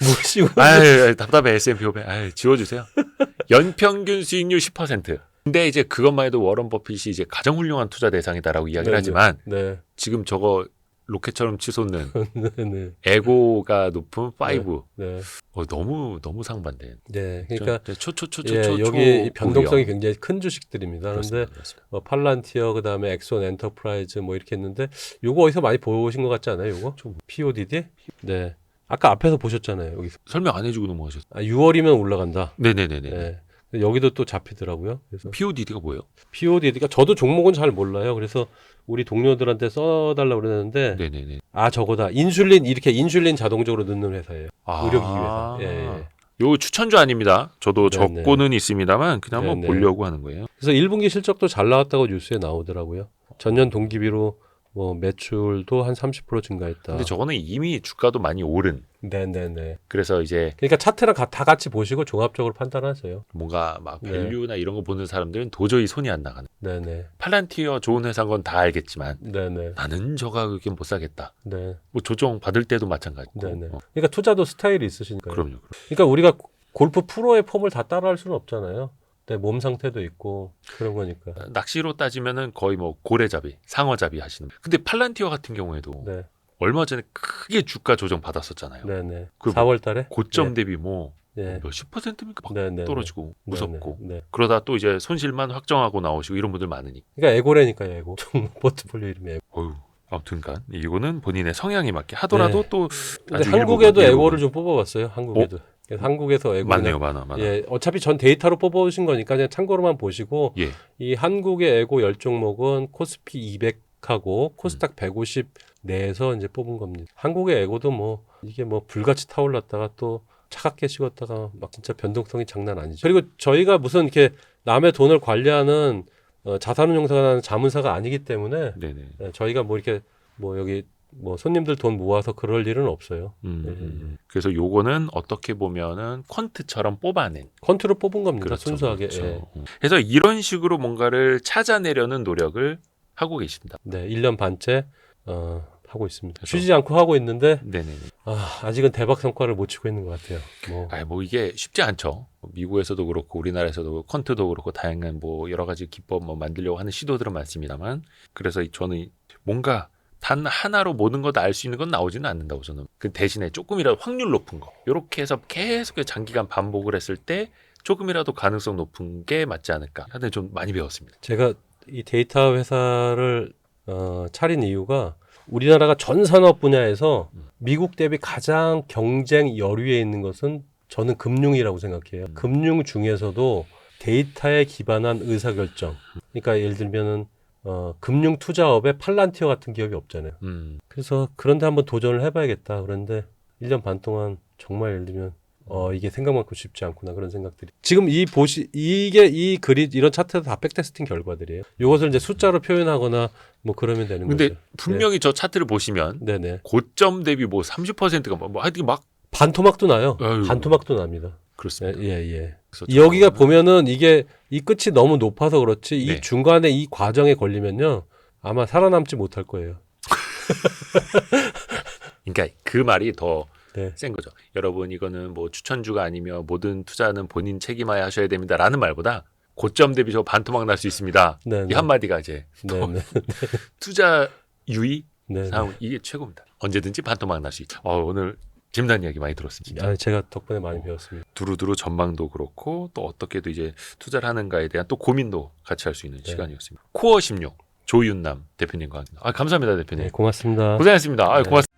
S3: 무시고.
S2: 아유 답답해 S&P 500. 아유 지워주세요. 연평균 수익률 10%. 근데 이제 그것만 해도 워런 버핏이 이제 가장 훌륭한 투자 대상이다라고 이야기를 하지만
S3: 네.
S2: 지금 저거 로켓처럼 치솟는
S3: 네.
S2: 에고가 높은 5.
S3: 네.
S2: 너무 상반된.
S3: 네. 그러니까
S2: 여기
S3: 여기 변동성이 굉장히 큰 주식들입니다. 그런데
S2: 그렇습니다.
S3: 팔란티어 그다음에 엑손 엔터프라이즈 뭐 이렇게 했는데 요거 어디서 많이 보신 것 같지 않아요? 요거? PODD? 네. 아까 앞에서 보셨잖아요. 여기서.
S2: 설명 안 해주고 넘어가셨어요.
S3: 6월이면 올라간다.
S2: 네네네네.
S3: 네. 여기도 또 잡히더라고요. 그래서
S2: PODD가 뭐예요?
S3: PODD가 저도 종목은 잘 몰라요. 그래서 우리 동료들한테 써달라고 그러는데
S2: 네네네.
S3: 저거다. 인슐린 자동적으로 넣는 회사예요. 의료기기 회사. 예.
S2: 요 추천주 아닙니다. 저도
S3: 네네.
S2: 적고는 있습니다만 그냥 한번
S3: 네네.
S2: 보려고 하는 거예요.
S3: 그래서 1분기 실적도 잘 나왔다고 뉴스에 나오더라고요. 전년 동기비로 뭐 매출도 한 30% 증가했다.
S2: 근데 저거는 이미 주가도 많이 오른.
S3: 네네네.
S2: 그래서 이제
S3: 그러니까 차트랑 다 같이 보시고 종합적으로 판단하세요.
S2: 뭔가 막
S3: 네.
S2: 밸류나 이런 거 보는 사람들은 도저히 손이 안 나가는.
S3: 네네.
S2: 팔란티어 좋은 회사인 건 다 알겠지만
S3: 네네.
S2: 나는 저 가격엔 못 사겠다.
S3: 네.
S2: 뭐 조정 받을 때도 마찬가지고.
S3: 네네. 그러니까 투자도 스타일이 있으시니까요.
S2: 그럼요.
S3: 그러니까 우리가 골프 프로의 폼을 다 따라할 수는 없잖아요. 내 몸 상태도 있고 그런 거니까.
S2: 낚시로 따지면은 거의 뭐 고래잡이, 상어잡이 하시는. 근데 팔란티어 같은 경우에도
S3: 네.
S2: 얼마 전에 크게 주가 조정 받았었잖아요.
S3: 네네.
S2: 그
S3: 4월 달에?
S2: 고점 대비 뭐
S3: 네.
S2: 몇십 %입니까? 막
S3: 네네.
S2: 떨어지고 무섭고.
S3: 네.
S2: 그러다 또 이제 손실만 확정하고 나오시고 이런 분들 많으니.
S3: 그러니까 에고래니까요, 에고. 종목 포트폴리오 이름이 에고.
S2: 어휴. 아무튼간 이거는 본인의 성향에 맞게 하더라도 또
S3: 근데
S2: 아주
S3: 한국에도
S2: 일부
S3: 에고를 좀 뽑아봤어요. 한국에도. 그래서 한국에서 에고.
S2: 많네요, 많아.
S3: 예, 어차피 전 데이터로 뽑아오신 거니까 그냥 참고로만 보시고
S2: 예.
S3: 이 한국의 에고 10종목은 코스피 200하고 코스닥 150 내에서 이제 뽑은 겁니다. 한국의 에고도 뭐 이게 뭐 불같이 타올랐다가 또 차갑게 식었다가 막 진짜 변동성이 장난 아니죠. 그리고 저희가 무슨 이렇게 남의 돈을 관리하는 자산운용사가 나는 자문사가 아니기 때문에
S2: 네네.
S3: 저희가 뭐 이렇게 뭐 여기 뭐 손님들 돈 모아서 그럴 일은 없어요.
S2: 그래서 요거는 어떻게 보면은 퀀트처럼 뽑아낸
S3: 컨트로 뽑은 겁니다.
S2: 그렇죠,
S3: 순수하게.
S2: 그렇죠.
S3: 예.
S2: 그래서 이런 식으로 뭔가를 찾아내려는 노력을 하고 계십니다.
S3: 네, 1년 반째 하고 있습니다.
S2: 그래서-
S3: 쉬지 않고 하고 있는데
S2: 네네네.
S3: 아직은 대박 성과를 못 치고 있는 것 같아요.
S2: 뭐 이게 쉽지 않죠. 미국에서도 그렇고 우리나라에서도 퀀트도 그렇고 다양한 뭐 여러 가지 기법 뭐 만들려고 하는 시도들은 많습니다만 그래서 저는 뭔가 단 하나로 모든 것 알 수 있는 건 나오지는 않는다고 저는. 그 대신에 조금이라도 확률 높은 거 이렇게 해서 계속 장기간 반복을 했을 때 조금이라도 가능성 높은 게 맞지 않을까 하여튼 좀 많이 배웠습니다.
S3: 제가 이 데이터 회사를 차린 이유가 우리나라가 전 산업 분야에서 미국 대비 가장 경쟁 여류에 있는 것은 저는 금융이라고 생각해요. 금융 중에서도 데이터에 기반한 의사결정. 그러니까 예를 들면은 금융 투자업에 팔란티어 같은 기업이 없잖아요. 그래서 그런데 한번 도전을 해봐야겠다. 그런데 1년 반 동안 정말 예를 들면 이게 생각만큼 쉽지 않구나 그런 생각들이. 지금 이게 이 그림 이런 차트도 다 백테스팅 결과들이에요. 이것을 이제 숫자로 표현하거나 뭐 그러면 되는
S2: 근데
S3: 거죠.
S2: 분명히 저 차트를 보시면
S3: 네네.
S2: 고점 대비 뭐 30%가 뭐 하여튼 막
S3: 반토막도 나요.
S2: 아유.
S3: 반토막도 납니다.
S2: 그렇습니다.
S3: 예.
S2: 그래서
S3: 여기가 보면은 이게 이 끝이 너무 높아서 그렇지 이
S2: 네.
S3: 중간에 이 과정에 걸리면요 아마 살아남지 못할 거예요.
S2: 그러니까 그 말이 더
S3: 네.
S2: 센 거죠. 여러분 이거는 뭐 추천주가 아니며 모든 투자는 본인 책임하여 하셔야 됩니다라는 말보다 고점 대비 저 반토막 날 수 있습니다.
S3: 네,
S2: 이 한마디가 이제
S3: 네.
S2: 투자 유의
S3: 네.
S2: 상황 이게 최고입니다. 언제든지 반토막 날 수 있죠. 오늘 재미난 이야기 많이 들었습니다.
S3: 제가 덕분에 많이 배웠습니다.
S2: 두루두루 전망도 그렇고 또 어떻게도 이제 투자를 하는가에 대한 또 고민도 같이 할 수 있는 시간이었습니다. 코어 16 조윤남 대표님과 함께. 감사합니다 대표님.
S3: 네, 고맙습니다.
S2: 고생하셨습니다.
S3: 네.
S2: 고맙습니다.